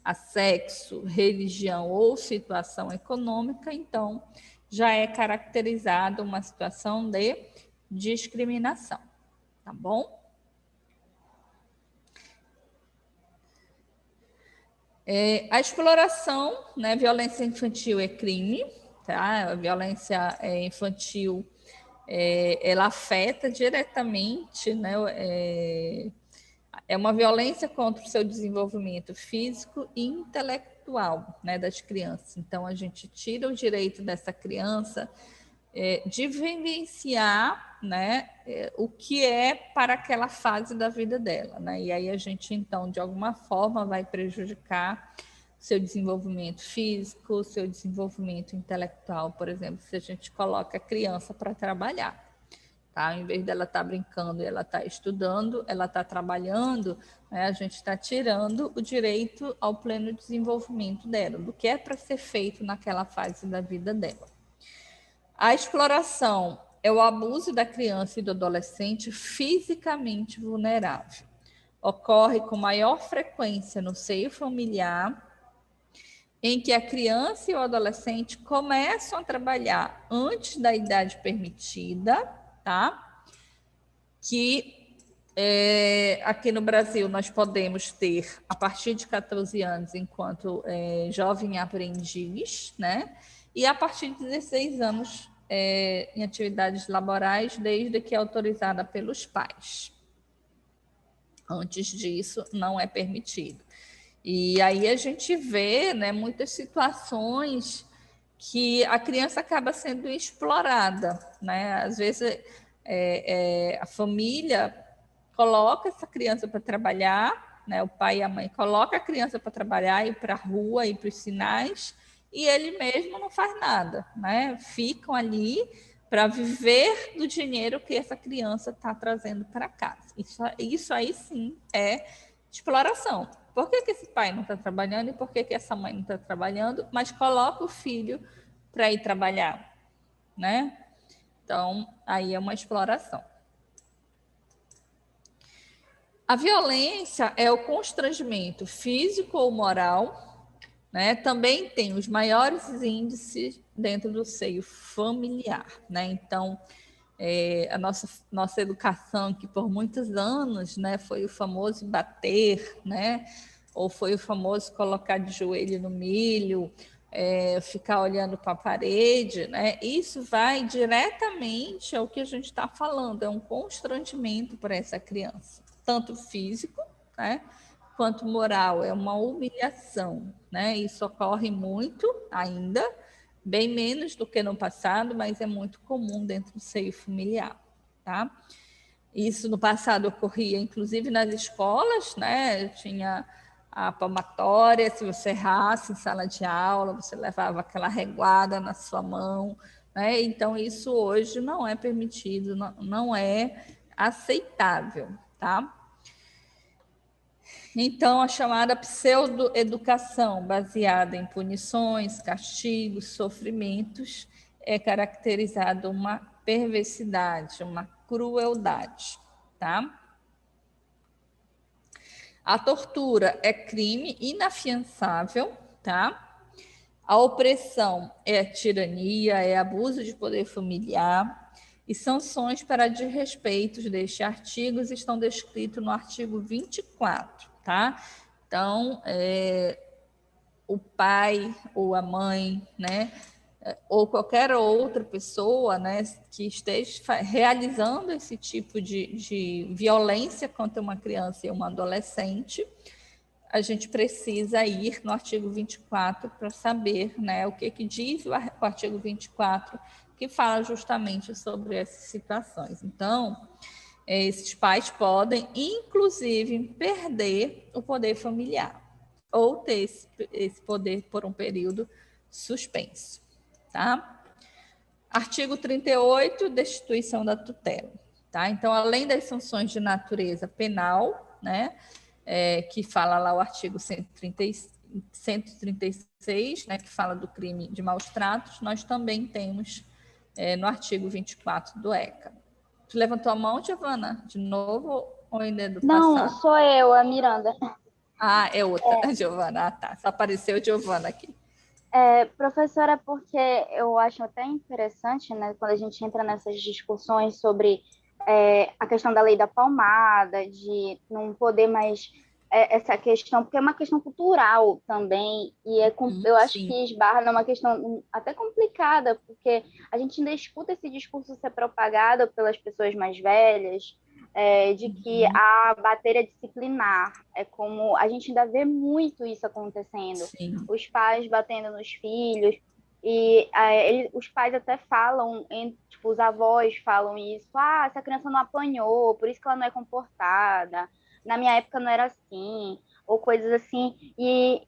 a sexo, religião ou situação econômica, então já é caracterizado uma situação de discriminação, tá bom? A exploração, né, violência infantil é crime, tá? A violência infantil ela afeta diretamente, né, é uma violência contra o seu desenvolvimento físico e intelectual, né, das crianças. Então, a gente tira o direito dessa criança de vivenciar, né, o que é para aquela fase da vida dela, né? E aí a gente, então, de alguma forma, vai prejudicar seu desenvolvimento físico, seu desenvolvimento intelectual, por exemplo, se a gente coloca a criança para trabalhar. Tá? Em vez dela estar brincando e ela está estudando, ela está trabalhando, né? A gente está tirando o direito ao pleno desenvolvimento dela, do que é para ser feito naquela fase da vida dela. A exploração é o abuso da criança e do adolescente fisicamente vulnerável. Ocorre com maior frequência no seio familiar, em que a criança e o adolescente começam a trabalhar antes da idade permitida, tá? Que aqui no Brasil nós podemos ter a partir de 14 anos enquanto jovem aprendiz, né? E a partir de 16 anos em atividades laborais, desde que autorizada pelos pais. Antes disso, não é permitido. E aí a gente vê, né, muitas situações que a criança acaba sendo explorada, né? Às vezes a família coloca essa criança para trabalhar, né? O pai e a mãe colocam a criança para trabalhar, ir para a rua, ir para os sinais, e ele mesmo não faz nada, né? Ficam ali para viver do dinheiro que essa criança está trazendo para casa. Isso aí sim é exploração. Por que esse pai não está trabalhando e por que essa mãe não está trabalhando, mas coloca o filho para ir trabalhar, né? Então, aí é uma exploração. A violência é o constrangimento físico ou moral, né? Também tem os maiores índices dentro do seio familiar, né? Então, a nossa educação, que por muitos anos, né, foi o famoso bater, né? Ou foi o famoso colocar de joelho no milho, ficar olhando para a parede, né? Isso vai diretamente ao que a gente está falando, é um constrangimento para essa criança, tanto físico, né, quanto moral, é uma humilhação, né? Isso ocorre muito ainda, bem menos do que no passado, mas é muito comum dentro do seio familiar, tá? Isso no passado ocorria, inclusive, nas escolas, né? Tinha a palmatória, se você errasse em sala de aula, você levava aquela reguada na sua mão, né? Então, isso hoje não é permitido, não é aceitável, tá? Então, a chamada pseudoeducação, baseada em punições, castigos, sofrimentos, é caracterizada uma perversidade, uma crueldade, tá? A tortura é crime inafiançável, tá? A opressão é tirania, é abuso de poder familiar, e sanções para desrespeitos deste artigo estão descritos no artigo 24, tá? Então, o pai ou a mãe, né, ou qualquer outra pessoa, né, que esteja realizando esse tipo de violência contra uma criança e uma adolescente, a gente precisa ir no artigo 24 para saber, né, o que diz o artigo 24, que fala justamente sobre essas situações. Então, esses pais podem, inclusive, perder o poder familiar ou ter esse poder por um período suspenso, tá? Artigo 38, destituição da tutela, tá? Então, além das sanções de natureza penal, né, que fala lá o artigo 136, né, que fala do crime de maus tratos, nós também temos no artigo 24 do ECA. Tu levantou a mão, Giovana? De novo ou ainda é do Não, passado? sou eu, a Miranda. Ah, é outra, Giovana. Ah, tá. Só apareceu Giovana aqui. Professora, porque eu acho até interessante, né, quando a gente entra nessas discussões sobre a questão da lei da palmada, de não poder mais essa questão, porque é uma questão cultural também, e eu acho Sim. que esbarra numa questão até complicada, porque a gente ainda escuta esse discurso ser propagado pelas pessoas mais velhas, de que a bater é disciplinar. É como a gente ainda vê muito isso acontecendo. Sim. Os pais batendo nos filhos, e os pais até falam, tipo, os avós falam isso, essa criança não apanhou, por isso que ela não é comportada, na minha época não era assim, ou coisas assim, e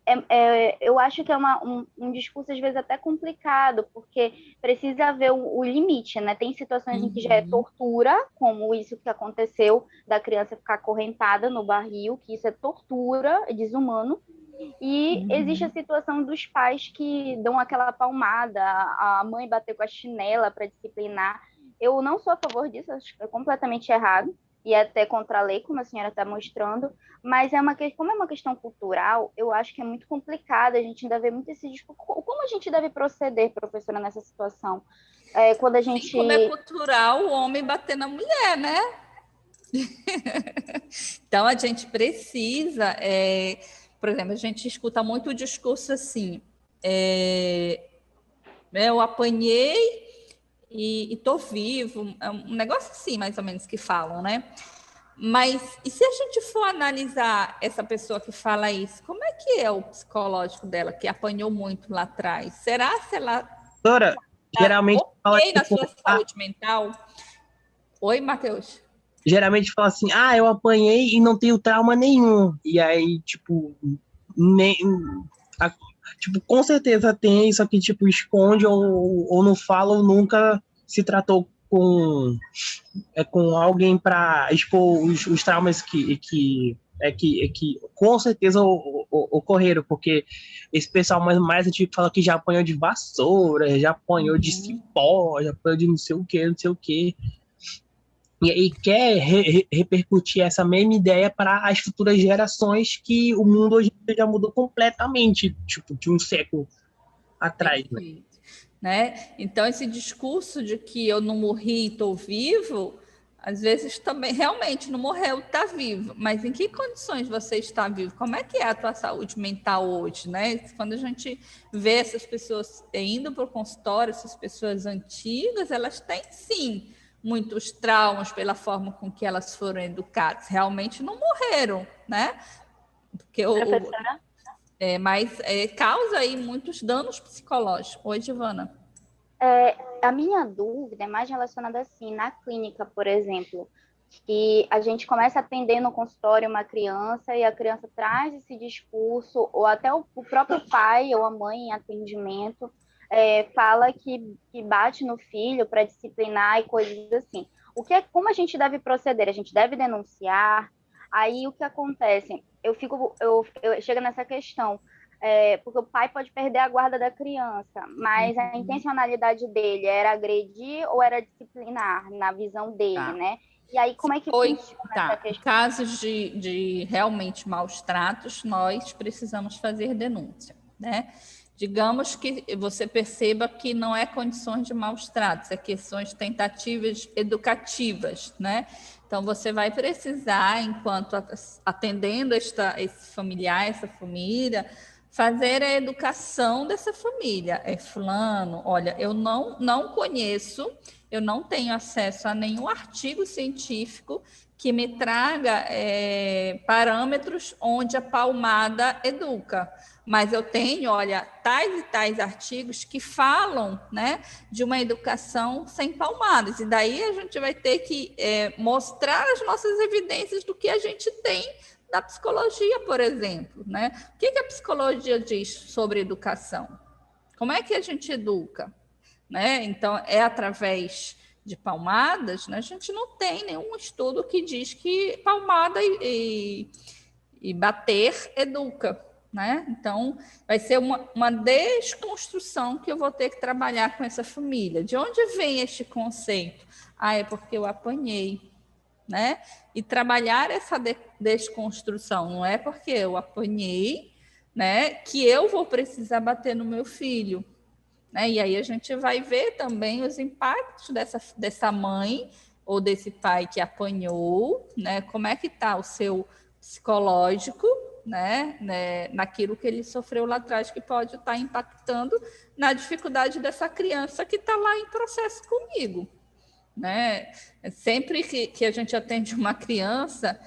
eu acho que é um discurso às vezes até complicado, porque precisa haver o limite, né? Tem situações em que já é tortura, como isso que aconteceu da criança ficar acorrentada no barril, que isso é tortura, é desumano, e existe a situação dos pais que dão aquela palmada, a mãe bater com a chinela para disciplinar. Eu não sou a favor disso, acho que é completamente errado, e até contra a lei, como a senhora está mostrando, mas como é uma questão cultural, eu acho que é muito complicado, a gente ainda vê muito esse discurso. Como a gente deve proceder, professora, nessa situação? Quando a gente... Sim, como é cultural o homem bater na mulher, né? Então, a gente precisa... por exemplo, a gente escuta muito o discurso assim, eu apanhei e tô vivo, é um negócio assim, mais ou menos, que falam, né? Mas, e se a gente for analisar essa pessoa que fala isso, como é que é o psicológico dela, que apanhou muito lá atrás? Será se ela Doutora, geralmente fala, ok na tipo, sua saúde mental? Oi, Matheus. geralmente fala assim, eu apanhei e não tenho trauma nenhum. E aí, tipo, tipo, com certeza tem, só que, tipo, esconde ou não fala ou nunca se tratou com alguém para expor os traumas que com certeza ocorreram, porque esse pessoal mais antigo fala que já apanhou de vassoura, já apanhou de cipó, já apanhou de não sei o que, não sei o que. E aí quer repercutir essa mesma ideia para as futuras gerações, que o mundo hoje já mudou completamente, tipo, de um século atrás. Né? Então, esse discurso de que eu não morri e estou vivo, às vezes também realmente não morreu, está vivo. Mas em que condições você está vivo? Como é que é a tua saúde mental hoje? Né? Quando a gente vê essas pessoas indo para o consultório, essas pessoas antigas, elas têm sim muitos traumas pela forma com que elas foram educadas. Realmente não morreram, né? Porque mas causa aí muitos danos psicológicos. Oi, Giovana. A minha dúvida é mais relacionada assim, na clínica, por exemplo, que a gente começa a atender no consultório uma criança e a criança traz esse discurso, ou até o próprio pai ou a mãe em atendimento fala que bate no filho para disciplinar e coisas assim. Como a gente deve proceder? A gente deve denunciar? Aí o que acontece? Eu chego nessa questão. Porque o pai pode perder a guarda da criança, mas a intencionalidade dele era agredir ou era disciplinar, na visão dele, né? E aí, como é que funciona essa questão? Em casos de realmente maus tratos, nós precisamos fazer denúncia, né? Digamos que você perceba que não é condições de maus tratos, é questões tentativas educativas, né? Então, você vai precisar, enquanto atendendo esse familiar, essa família, fazer a educação dessa família. Fulano, olha, eu não conheço, eu não tenho acesso a nenhum artigo científico que me traga parâmetros onde a palmada educa. Mas eu tenho, olha, tais e tais artigos que falam, né, de uma educação sem palmadas. E daí a gente vai ter que mostrar as nossas evidências do que a gente tem da psicologia, por exemplo, né? O que a psicologia diz sobre educação? Como é que a gente educa? Né? Então, é através de palmadas, né? A gente não tem nenhum estudo que diz que palmada e bater educa, né? Então, vai ser uma desconstrução que eu vou ter que trabalhar com essa família. De onde vem este conceito? Ah, é porque eu apanhei, né? E trabalhar essa desconstrução, não é porque eu apanhei, né, que eu vou precisar bater no meu filho, né? E aí a gente vai ver também os impactos dessa mãe ou desse pai que apanhou, né? Como é que está o seu psicológico, né? Naquilo que ele sofreu lá atrás, que pode estar impactando na dificuldade dessa criança que está lá em processo comigo, né? Sempre que a gente atende uma criança,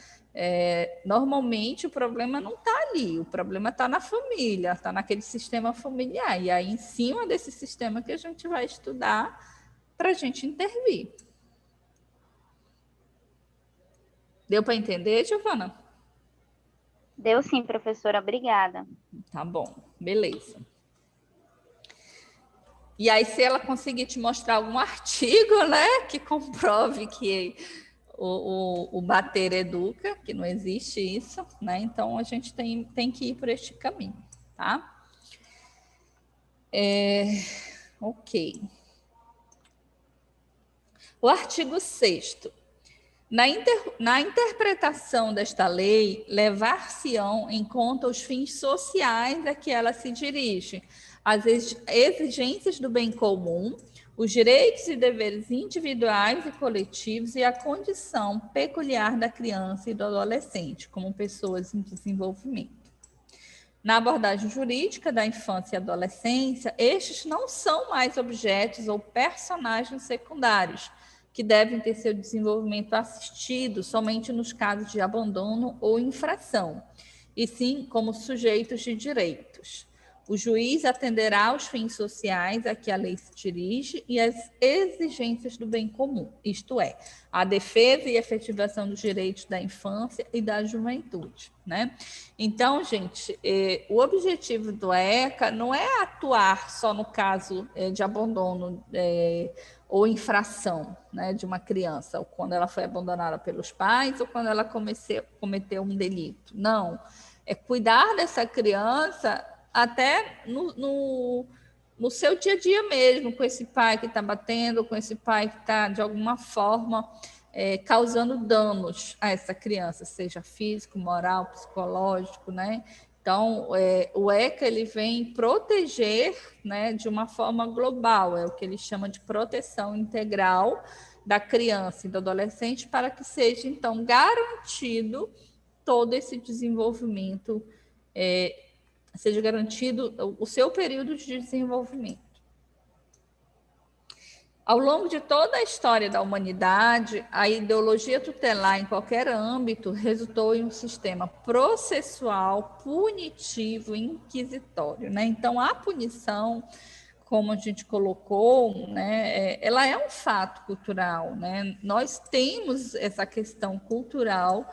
normalmente o problema não está ali, o problema está na família, está naquele sistema familiar. E aí, em cima desse sistema que a gente vai estudar para a gente intervir. Deu para entender, Giovana? Deu sim, professora, obrigada. Tá bom, beleza. E aí, se ela conseguir te mostrar algum artigo, né, que comprove que o bater educa, que não existe isso, né? Então a gente tem que ir por este caminho, tá? Ok. O artigo 6º. Na interpretação desta lei, levar-se-ão em conta os fins sociais a que ela se dirige, as exigências do bem comum, os direitos e deveres individuais e coletivos e a condição peculiar da criança e do adolescente, como pessoas em desenvolvimento. Na abordagem jurídica da infância e adolescência, estes não são mais objetos ou personagens secundários, que devem ter seu desenvolvimento assistido somente nos casos de abandono ou infração, e sim como sujeitos de direitos. O juiz atenderá aos fins sociais a que a lei se dirige e às exigências do bem comum, isto é, a defesa e efetivação dos direitos da infância e da juventude, né? Então, gente, o objetivo do ECA não é atuar só no caso de abandono ou infração, né, de uma criança, ou quando ela foi abandonada pelos pais, ou quando ela cometeu um delito. Não, é cuidar dessa criança até no seu dia a dia mesmo, com esse pai que está batendo, com esse pai que está, de alguma forma, causando danos a essa criança, seja físico, moral, psicológico, né? Então, o ECA ele vem proteger, né, de uma forma global, é o que ele chama de proteção integral da criança e do adolescente, para que seja, então, garantido todo esse desenvolvimento, seja garantido o seu período de desenvolvimento. Ao longo de toda a história da humanidade, a ideologia tutelar em qualquer âmbito resultou em um sistema processual, punitivo e inquisitório, né? Então, a punição, como a gente colocou, né, ela é um fato cultural, né? Nós temos essa questão cultural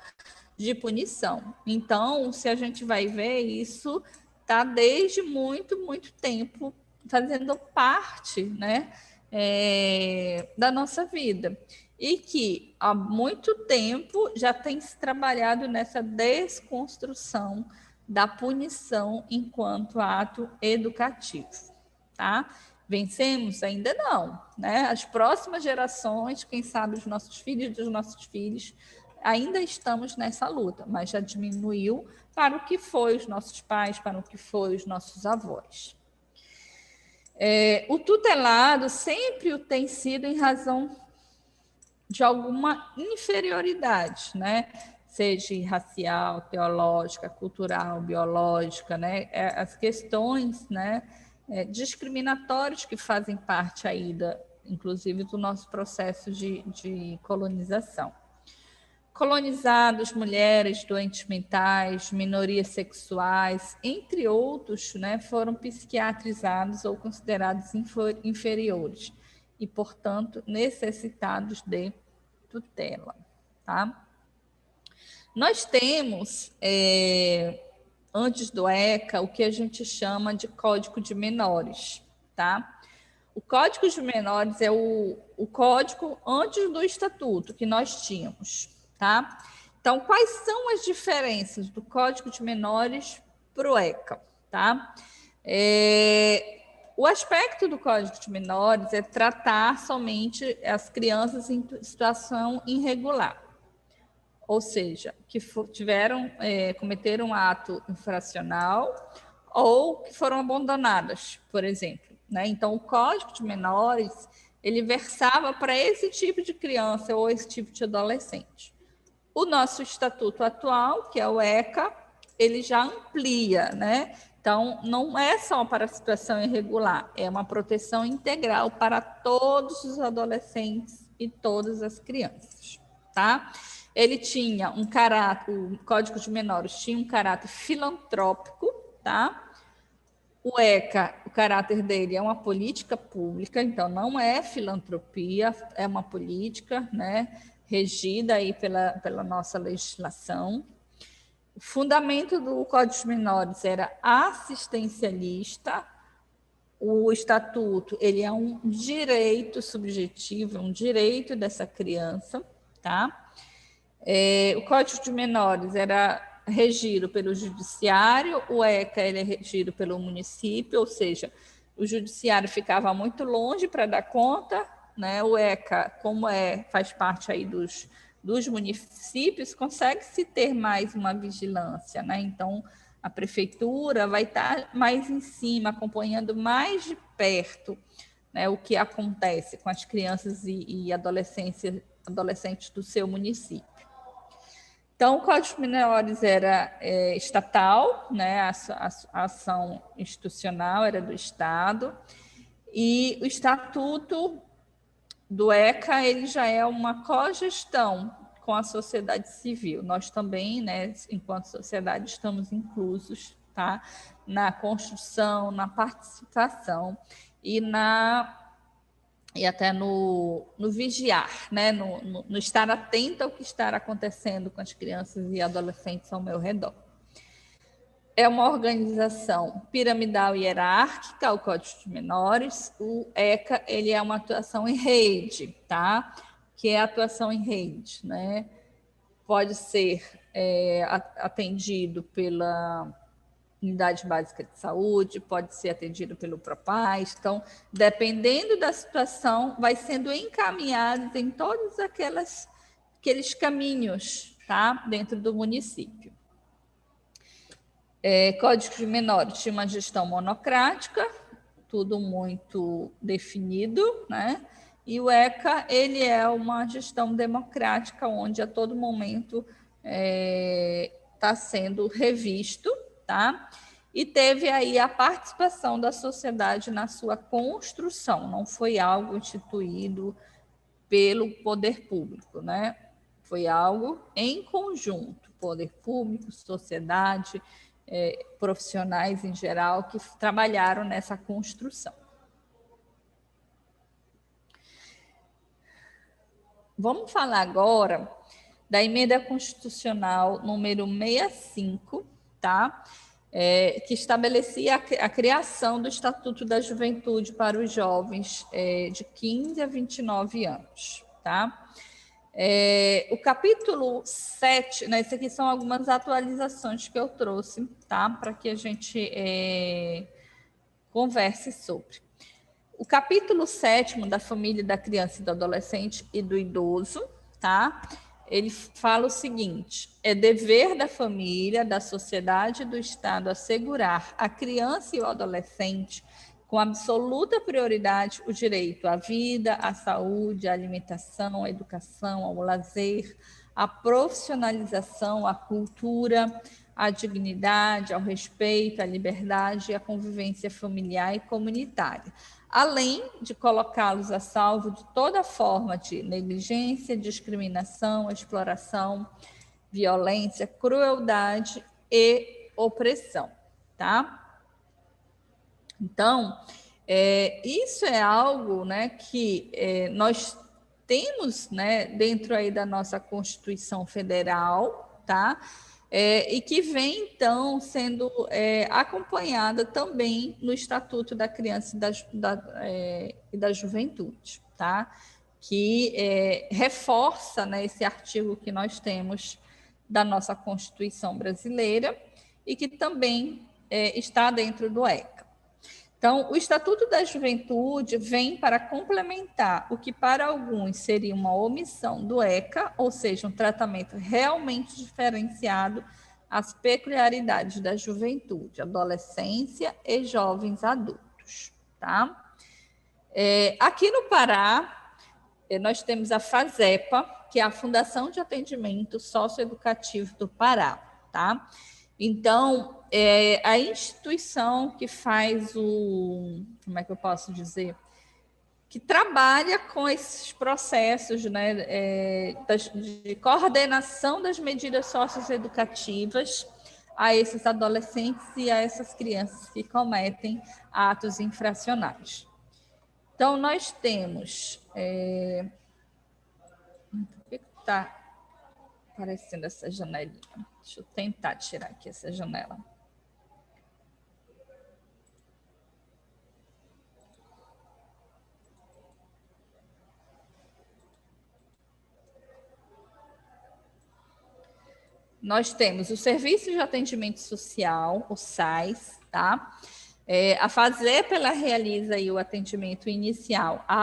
de punição. Então, se a gente vai ver, isso está desde muito, muito tempo fazendo parte, né, da nossa vida. E que há muito tempo já tem se trabalhado nessa desconstrução da punição enquanto ato educativo, tá? Vencemos? Ainda não, né? As próximas gerações, quem sabe os nossos filhos dos nossos filhos, ainda estamos nessa luta, mas já diminuiu para o que foi os nossos pais, para o que foi os nossos avós. O tutelado sempre o tem sido em razão de alguma inferioridade, né? Seja racial, teológica, cultural, biológica, né? As questões, né, discriminatórias que fazem parte aí, inclusive, do nosso processo de colonização. Colonizados, mulheres, doentes mentais, minorias sexuais, entre outros, né, foram psiquiatrizados ou considerados inferiores e, portanto, necessitados de tutela. Tá? Nós temos, antes do ECA, o que a gente chama de Código de Menores. Tá? O Código de Menores é o código antes do Estatuto que nós tínhamos. Tá? Então, quais são as diferenças do Código de Menores para o ECA? Tá? o aspecto do Código de Menores é tratar somente as crianças em situação irregular, ou seja, que cometeram um ato infracional ou que foram abandonadas, por exemplo, né? Então, o Código de Menores, ele versava para esse tipo de criança ou esse tipo de adolescente. O nosso estatuto atual, que é o ECA, ele já amplia, né? Então, não é só para a situação irregular, é uma proteção integral para todos os adolescentes e todas as crianças, tá? Ele tinha um caráter, o Código de Menores tinha um caráter filantrópico, tá? O ECA, o caráter dele é uma política pública, então não é filantropia, é uma política, né, regida aí pela nossa legislação. O fundamento do Código de Menores era assistencialista. O estatuto, ele é um direito subjetivo, um direito dessa criança, tá? O Código de Menores era regido pelo judiciário, o ECA ele é regido pelo município, ou seja, o judiciário ficava muito longe para dar conta, né? O ECA, como faz parte aí dos municípios, consegue-se ter mais uma vigilância, né? Então, a prefeitura vai estar mais em cima, acompanhando mais de perto, né, o que acontece com as crianças e adolescentes do seu município. Então, o Código de Menores era estatal, né, a ação institucional era do Estado, e o Estatuto do ECA ele já é uma cogestão com a sociedade civil. Nós também, né, enquanto sociedade, estamos inclusos, tá, na construção, na participação e até no vigiar, né, no estar atento ao que está acontecendo com as crianças e adolescentes ao meu redor. É uma organização piramidal e hierárquica, o Código de Menores. O ECA ele é uma atuação em rede, tá? Que é a atuação em rede, né? Pode ser atendido pela Unidade Básica de Saúde, pode ser atendido pelo PROPAS. Então, dependendo da situação, vai sendo encaminhado em todos aqueles caminhos, tá? Dentro do município. Código de Menores tinha uma gestão monocrática, tudo muito definido, né? E o ECA ele é uma gestão democrática, onde a todo momento está sendo revisto, tá? E teve aí a participação da sociedade na sua construção, não foi algo instituído pelo poder público, né? Foi algo em conjunto, poder público, sociedade, profissionais em geral que trabalharam nessa construção. Vamos falar agora da emenda constitucional número 65, tá? Que estabelecia a criação do Estatuto da Juventude para os jovens de 15 a 29 anos, tá? O capítulo 7, né, isso aqui são algumas atualizações que eu trouxe, tá? Para que a gente converse sobre. O capítulo 7 da família, da criança e do adolescente e do idoso, tá? Ele fala o seguinte: é dever da família, da sociedade e do Estado assegurar à criança e ao adolescente com absoluta prioridade o direito à vida, à saúde, à alimentação, à educação, ao lazer, à profissionalização, à cultura, à dignidade, ao respeito, à liberdade e à convivência familiar e comunitária, além de colocá-los a salvo de toda forma de negligência, discriminação, exploração, violência, crueldade e opressão, tá? Então, isso é algo, né, que nós temos, né, dentro aí da nossa Constituição Federal, tá? E que vem, então, sendo acompanhada também no Estatuto da Criança e da Juventude, tá? Que reforça, né, esse artigo que nós temos da nossa Constituição brasileira e que também está dentro do ECA. Então, o Estatuto da Juventude vem para complementar o que para alguns seria uma omissão do ECA, ou seja, um tratamento realmente diferenciado às peculiaridades da juventude, adolescência e jovens adultos, tá? Aqui no Pará, nós temos a FASEPA, que é a Fundação de Atendimento Socioeducativo do Pará, tá? Então, a instituição que faz como é que eu posso dizer? Que trabalha com esses processos, né, de coordenação das medidas socioeducativas a esses adolescentes e a essas crianças que cometem atos infracionais. Então, nós temos... Por que está aparecendo essa janelinha? Deixa eu tentar tirar aqui essa janela. Nós temos o Serviço de Atendimento Social, o SAIS, tá? A FASEPA, ela realiza aí o atendimento inicial a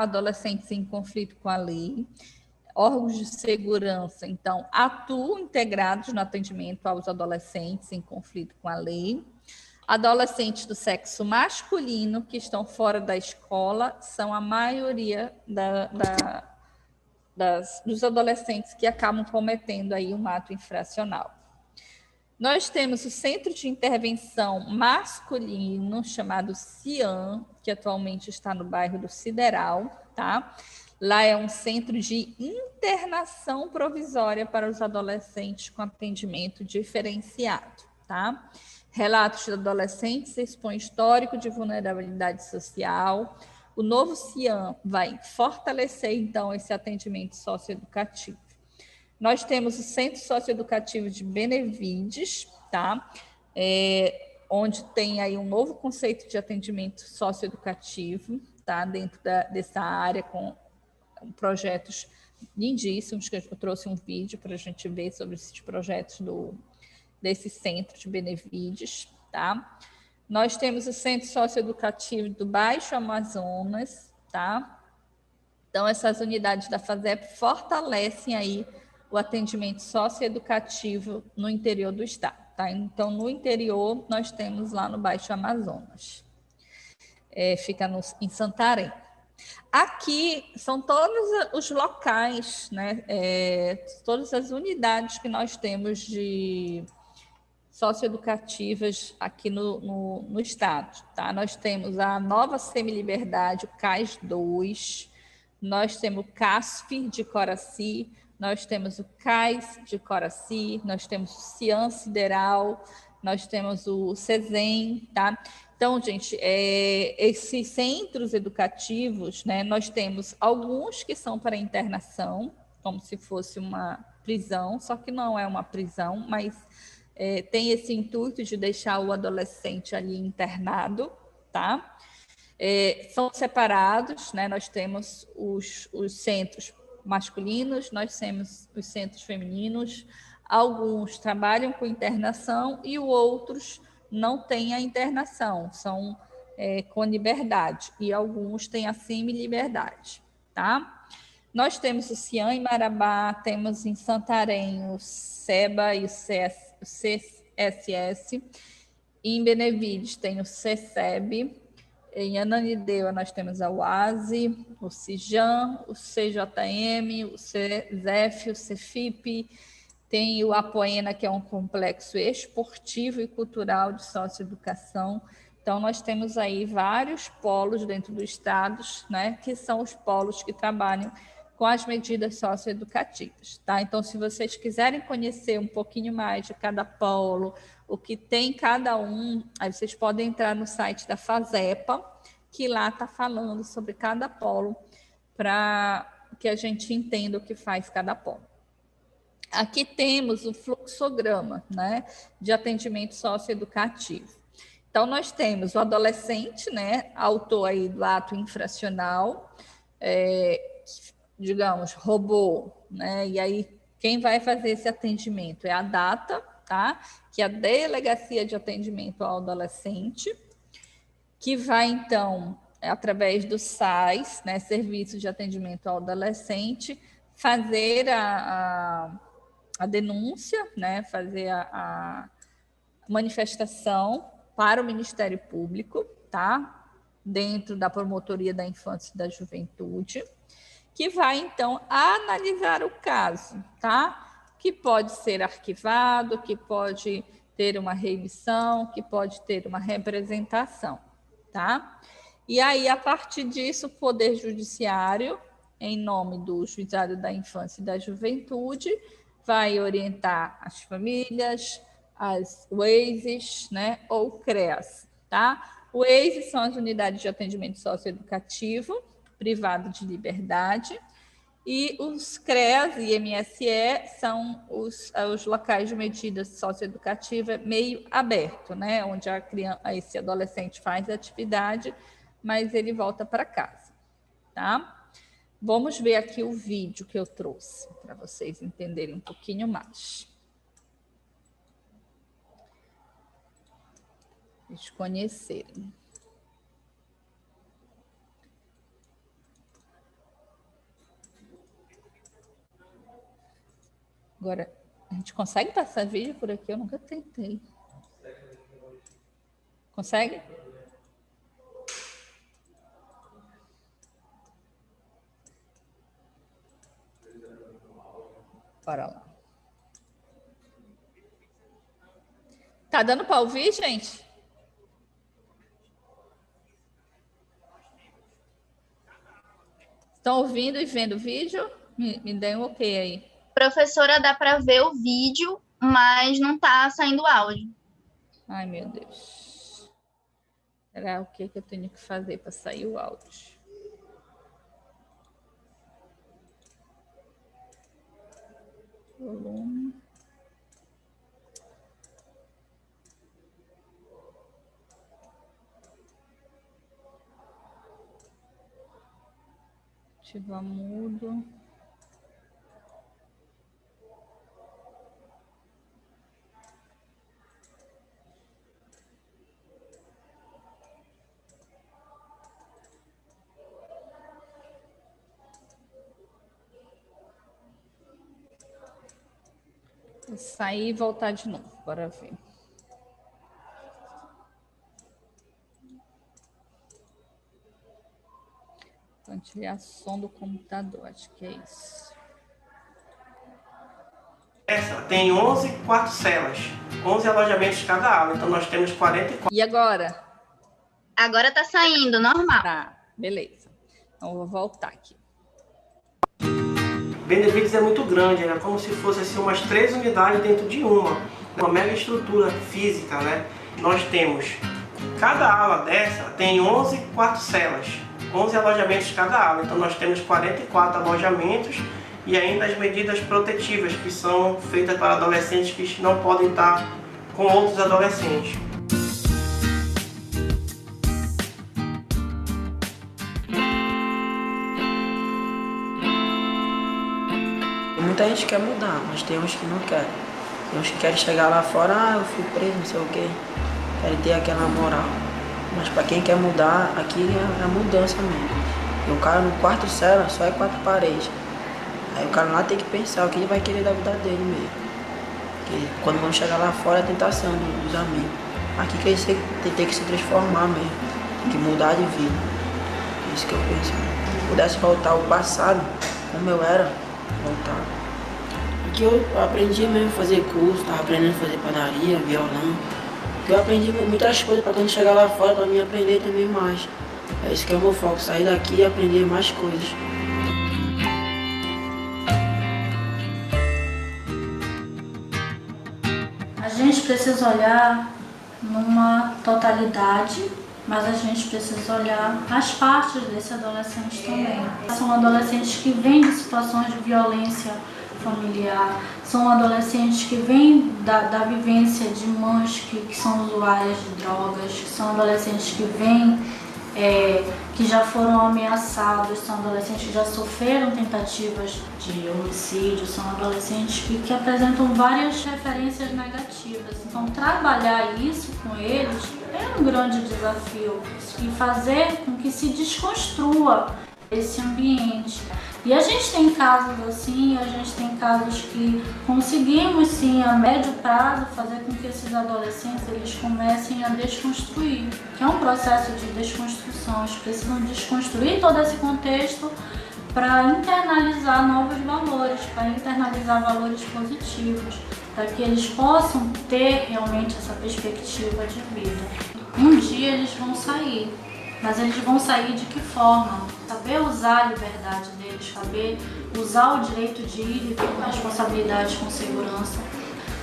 adolescentes em conflito com a lei. Órgãos de segurança, então, atuam integrados no atendimento aos adolescentes em conflito com a lei. Adolescentes do sexo masculino que estão fora da escola são a maioria dos adolescentes que acabam cometendo aí um ato infracional. Nós temos o Centro de Intervenção Masculino, chamado CIAM, que atualmente está no bairro do Sideral, tá? Lá é um centro de internação provisória para os adolescentes com atendimento diferenciado, tá? Relatos de adolescentes expõem histórico de vulnerabilidade social. O novo CIAM vai fortalecer, então, esse atendimento socioeducativo. Nós temos o Centro Socioeducativo de Benevides, tá? Onde tem aí um novo conceito de atendimento socioeducativo, tá? Dentro dessa área, com projetos lindíssimos, que eu trouxe um vídeo para a gente ver sobre esses projetos desse Centro de Benevides, tá? Nós temos o Centro Socioeducativo do Baixo Amazonas, tá? Então, essas unidades da FASEP fortalecem aí o atendimento socioeducativo no interior do estado, tá? Então, no interior, nós temos lá no Baixo Amazonas. Fica em Santarém. Aqui são todos os locais, né? Todas as unidades que nós temos de socioeducativas aqui no estado, tá? Nós temos a Nova Semi-Liberdade, o CAIS 2, nós temos o CASF de Coraci, nós temos o CAIS de Coraci, nós temos o CIAM Sideral, nós temos o CESEM, tá? Então, gente, esses centros educativos, né, nós temos alguns que são para internação, como se fosse uma prisão, só que não é uma prisão, mas tem esse intuito de deixar o adolescente ali internado, tá? São separados, né? Nós temos os centros masculinos, nós temos os centros femininos, alguns trabalham com internação e outros não têm a internação, são com liberdade, e alguns têm a semi-liberdade, tá? Nós temos o CIAM em Marabá, temos em Santarém o SEBA e o CSS, em Benevides tem o CECEB, em Ananindeua nós temos a UASE, o CIJAM, o CJM, o CESEF, o CEFIP, tem o Apoena, que é um complexo esportivo e cultural de socioeducação. Então, nós temos aí vários polos dentro do estado, né, que são os polos que trabalham com as medidas socioeducativas, tá? Então, se vocês quiserem conhecer um pouquinho mais de cada polo, o que tem cada um, aí vocês podem entrar no site da FASEPA, que lá está falando sobre cada polo, para que a gente entenda o que faz cada polo. Aqui temos o fluxograma, né, de atendimento socioeducativo. Então, nós temos o adolescente, né, autor aí do ato infracional, digamos, roubou, né, e aí quem vai fazer esse atendimento é a DATA, tá, que é a Delegacia de Atendimento ao Adolescente. que vai, então, através do SAIS, né, Serviço de Atendimento ao Adolescente, fazer a denúncia, né, fazer a manifestação para o Ministério Público, tá? Dentro da Promotoria da Infância e da Juventude, que vai, então, analisar o caso, tá? Que pode ser arquivado, que pode ter uma remissão, que pode ter uma representação, tá? E aí, a partir disso, o Poder Judiciário, em nome do Juizado da Infância e da Juventude, vai orientar as famílias, as UEISes, né, ou CREAS, tá? UEISes são as unidades de atendimento socioeducativo privado de liberdade, e os CREAS e MSE são os locais de medidas socioeducativa meio aberto, né, onde a criança, esse adolescente faz a atividade, mas ele volta para casa, tá? Vamos ver aqui o vídeo que eu trouxe, para vocês entenderem um pouquinho mais. Eles conhecerem. Agora, a gente consegue passar vídeo por aqui? Eu nunca tentei. Consegue? Bora lá. Tá dando para ouvir, gente? Estão ouvindo e vendo o vídeo? Me dê um ok aí. Professora, dá para ver o vídeo, mas não está saindo áudio. Ai, meu Deus. Será o que eu tenho que fazer para sair o áudio? Volume. Ativar mudo. Vou sair e voltar de novo. Bora ver. Compartilhar som do computador, acho que é isso. Essa tem 11 quarto-celas, 11 alojamentos cada aula, então nós temos 44. E agora? Agora tá saindo, normal. Tá, beleza. Então, eu vou voltar aqui. Benevides é muito grande, é como se fosse assim, umas 3 unidades dentro de uma mega estrutura física, né? Nós temos, cada aula dessa tem 11 quarto-celas, 11 alojamentos cada aula, então nós temos 44 alojamentos e ainda as medidas protetivas que são feitas para adolescentes que não podem estar com outros adolescentes. Muita gente quer mudar, mas tem uns que não querem. Tem uns que querem chegar lá fora, eu fui preso, não sei o quê. Querem ter aquela moral. Mas para quem quer mudar, aqui é a mudança mesmo. E o cara no quarto cela só é 4 paredes. Aí o cara lá tem que pensar o que ele vai querer da vida dele mesmo. Porque quando vamos chegar lá fora é a tentação dos amigos. Aqui tem que se transformar mesmo. Tem que mudar de vida. É isso que eu penso. Se pudesse voltar ao passado, como eu era, voltar. Aqui eu aprendi mesmo a fazer curso, estava aprendendo a fazer padaria, violão. Eu aprendi muitas coisas para quando chegar lá fora, para mim aprender também mais. É isso que é o meu foco, sair daqui e aprender mais coisas. A gente precisa olhar numa totalidade, mas a gente precisa olhar as partes desse adolescente também. São adolescentes que vêm de situações de violência familiar, são adolescentes que vêm da vivência de mães que são usuárias de drogas, são adolescentes que vêm que já foram ameaçados, são adolescentes que já sofreram tentativas de homicídio, são adolescentes que apresentam várias referências negativas. Então, trabalhar isso com eles é um grande desafio e fazer com que se desconstrua esse ambiente. E a gente tem casos assim, a gente tem casos que conseguimos sim a médio prazo fazer com que esses adolescentes eles comecem a desconstruir, que é um processo de desconstrução. Eles precisam desconstruir todo esse contexto para internalizar novos valores, para internalizar valores positivos, para que eles possam ter realmente essa perspectiva de vida. Um dia eles vão sair. Mas eles vão sair de que forma? Saber usar a liberdade deles, saber usar o direito de ir e vir com responsabilidade, com segurança.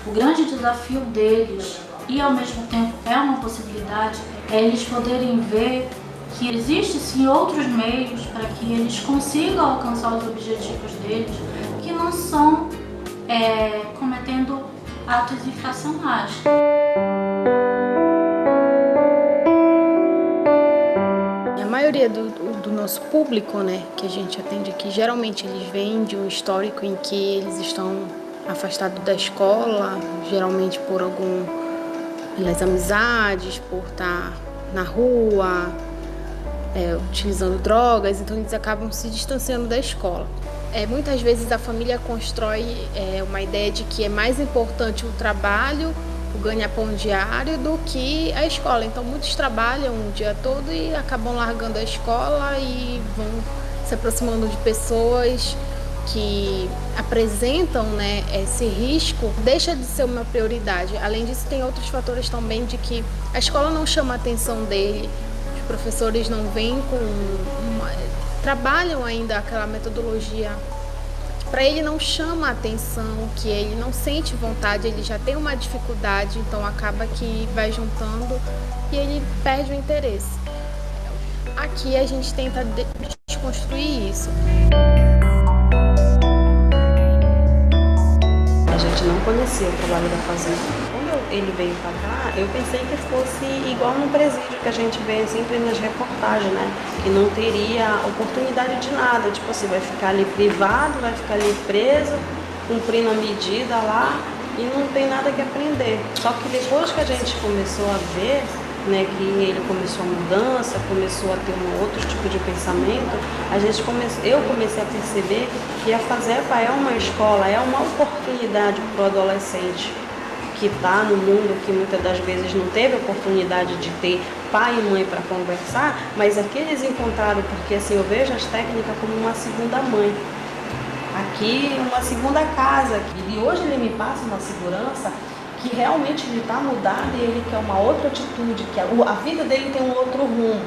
O grande desafio deles, e ao mesmo tempo é uma possibilidade, é eles poderem ver que existe sim outros meios para que eles consigam alcançar os objetivos deles, que não são cometendo atos infracionais. A maioria do nosso público, né, que a gente atende aqui, geralmente eles vêm de um histórico em que eles estão afastados da escola, geralmente pelas amizades, por estar na rua, utilizando drogas, então eles acabam se distanciando da escola. Muitas vezes a família constrói uma ideia de que é mais importante o trabalho, o ganha-pão diário, do que a escola. Então muitos trabalham o dia todo e acabam largando a escola e vão se aproximando de pessoas que apresentam, né, esse risco. Deixa de ser uma prioridade. Além disso, tem outros fatores também de que a escola não chama a atenção dele, os professores não vêm trabalham ainda aquela metodologia. Para ele não chama a atenção, que ele não sente vontade, ele já tem uma dificuldade, então acaba que vai juntando e ele perde o interesse. Aqui a gente tenta desconstruir isso. A gente não conhecia o trabalho da fazenda. Quando ele veio para cá, eu pensei que fosse igual no presídio que a gente vê sempre nas reportagens, né? Que não teria oportunidade de nada, tipo assim, vai ficar ali privado, vai ficar ali preso, cumprindo a medida lá e não tem nada que aprender. Só que depois que a gente começou a ver, né, que ele começou a mudança, começou a ter um outro tipo de pensamento, eu comecei a perceber que a FASEPA é uma escola, é uma oportunidade para o adolescente que está no mundo, que muitas das vezes não teve oportunidade de ter pai e mãe para conversar, mas aqui eles encontraram, porque assim, eu vejo as técnicas como uma segunda mãe. Aqui, uma segunda casa. E hoje ele me passa uma segurança que realmente ele está mudado e ele quer uma outra atitude, que a vida dele tem um outro rumo,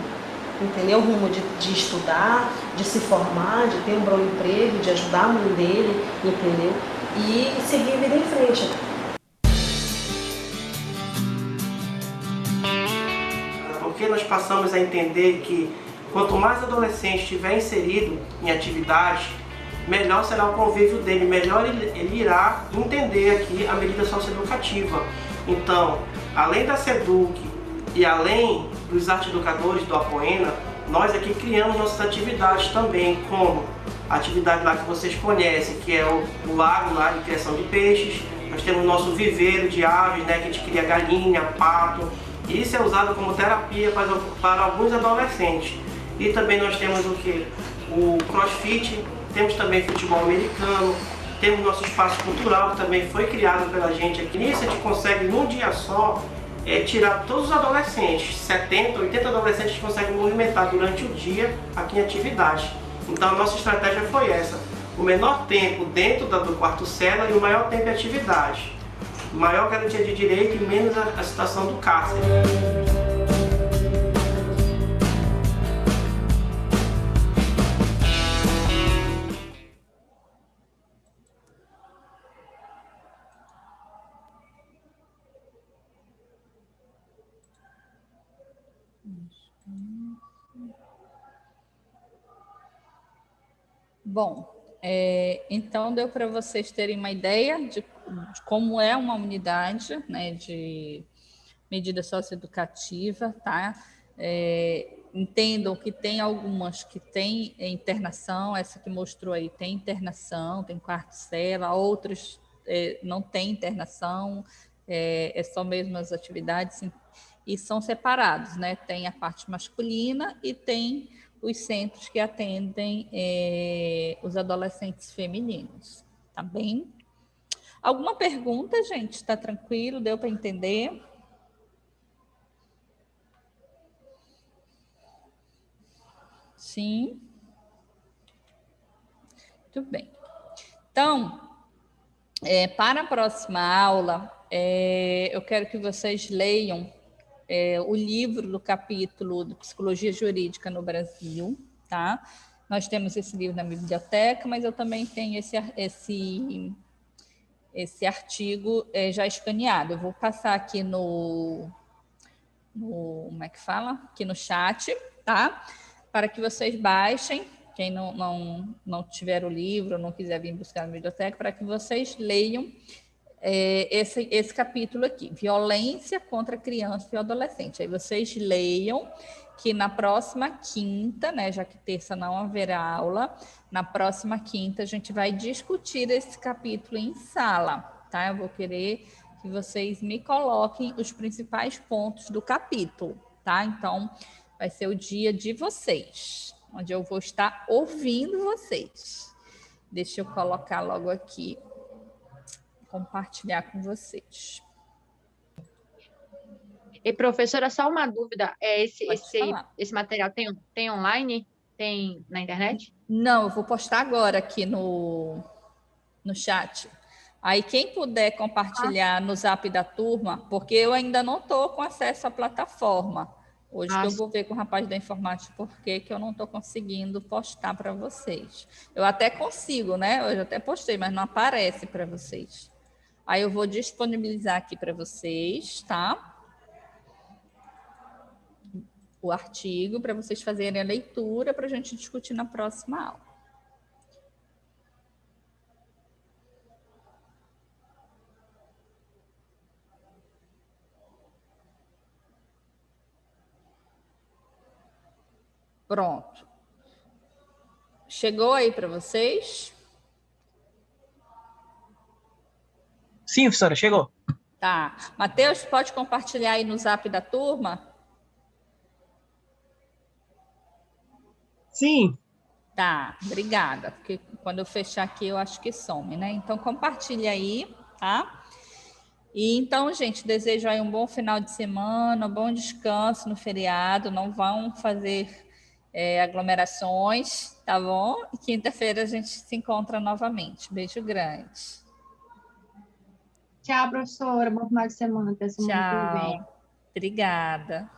entendeu? O rumo de estudar, de se formar, de ter um bom emprego, de ajudar a mãe dele, entendeu? E seguir a vida em frente. Porque nós passamos a entender que quanto mais adolescente estiver inserido em atividades, melhor será o convívio dele, melhor ele irá entender aqui a medida socioeducativa. Então, além da SEDUC e além dos arte educadores do Apoena, nós aqui criamos nossas atividades também, como a atividade lá que vocês conhecem, que é o lago lá de criação de peixes. Nós temos o nosso viveiro de aves, né, que a gente cria galinha, pato. E isso é usado como terapia para alguns adolescentes. E também nós temos o que? O crossfit, temos também futebol americano, temos nosso espaço cultural que também foi criado pela gente aqui. Nisso a gente consegue num dia só tirar todos os adolescentes, 70, 80 adolescentes conseguem movimentar durante o dia aqui em atividade. Então a nossa estratégia foi essa, o menor tempo dentro do quarto cela e o maior tempo em atividade. Maior garantia de direito e menos a situação do cárcere. Bom, então deu para vocês terem uma ideia de como é uma unidade, né, de medida socioeducativa, tá? entendam que tem algumas que tem internação, essa que mostrou aí tem internação, tem quarto-cela, outras não tem internação, é só mesmo as atividades, e são separados, né? Tem a parte masculina e tem os centros que atendem os adolescentes femininos, tá bem? Alguma pergunta, gente? Está tranquilo? Deu para entender? Sim. Muito bem. Então, para a próxima aula, eu quero que vocês leiam o livro do capítulo de Psicologia Jurídica no Brasil, tá? Nós temos esse livro na biblioteca, mas eu também tenho esse artigo já escaneado. Eu vou passar aqui como é que fala? Aqui no chat, tá? Para que vocês baixem, quem não tiver o livro, não quiser vir buscar na biblioteca, para que vocês leiam esse capítulo aqui, violência contra criança e adolescente. Aí vocês leiam que na próxima quinta, né, já que terça não haverá aula, na próxima quinta a gente vai discutir esse capítulo em sala, tá? Eu vou querer que vocês me coloquem os principais pontos do capítulo, tá? Então, vai ser o dia de vocês, onde eu vou estar ouvindo vocês. Deixa eu colocar logo aqui, compartilhar com vocês. E professora, só uma dúvida, esse material tem online? Tem na internet? Não, eu vou postar agora aqui no chat. Aí quem puder compartilhar no Zap da turma, porque eu ainda não estou com acesso à plataforma. Hoje que eu vou ver com o rapaz da informática porque que eu não estou conseguindo postar para vocês. Eu até consigo, né? Eu até postei, mas não aparece para vocês. Aí eu vou disponibilizar aqui para vocês, tá? O artigo para vocês fazerem a leitura para a gente discutir na próxima aula. Pronto. Chegou aí para vocês? Sim, professora, chegou. Tá. Matheus, pode compartilhar aí no Zap da turma? Sim. Tá, obrigada, porque quando eu fechar aqui eu acho que some, né? Então compartilha aí, tá? E então, gente, desejo aí um bom final de semana, um bom descanso no feriado, não vão fazer aglomerações, tá bom? E quinta-feira a gente se encontra novamente. Beijo grande. Tchau, professora. Bom final de semana. Até semana que vem. Tchau. Obrigada.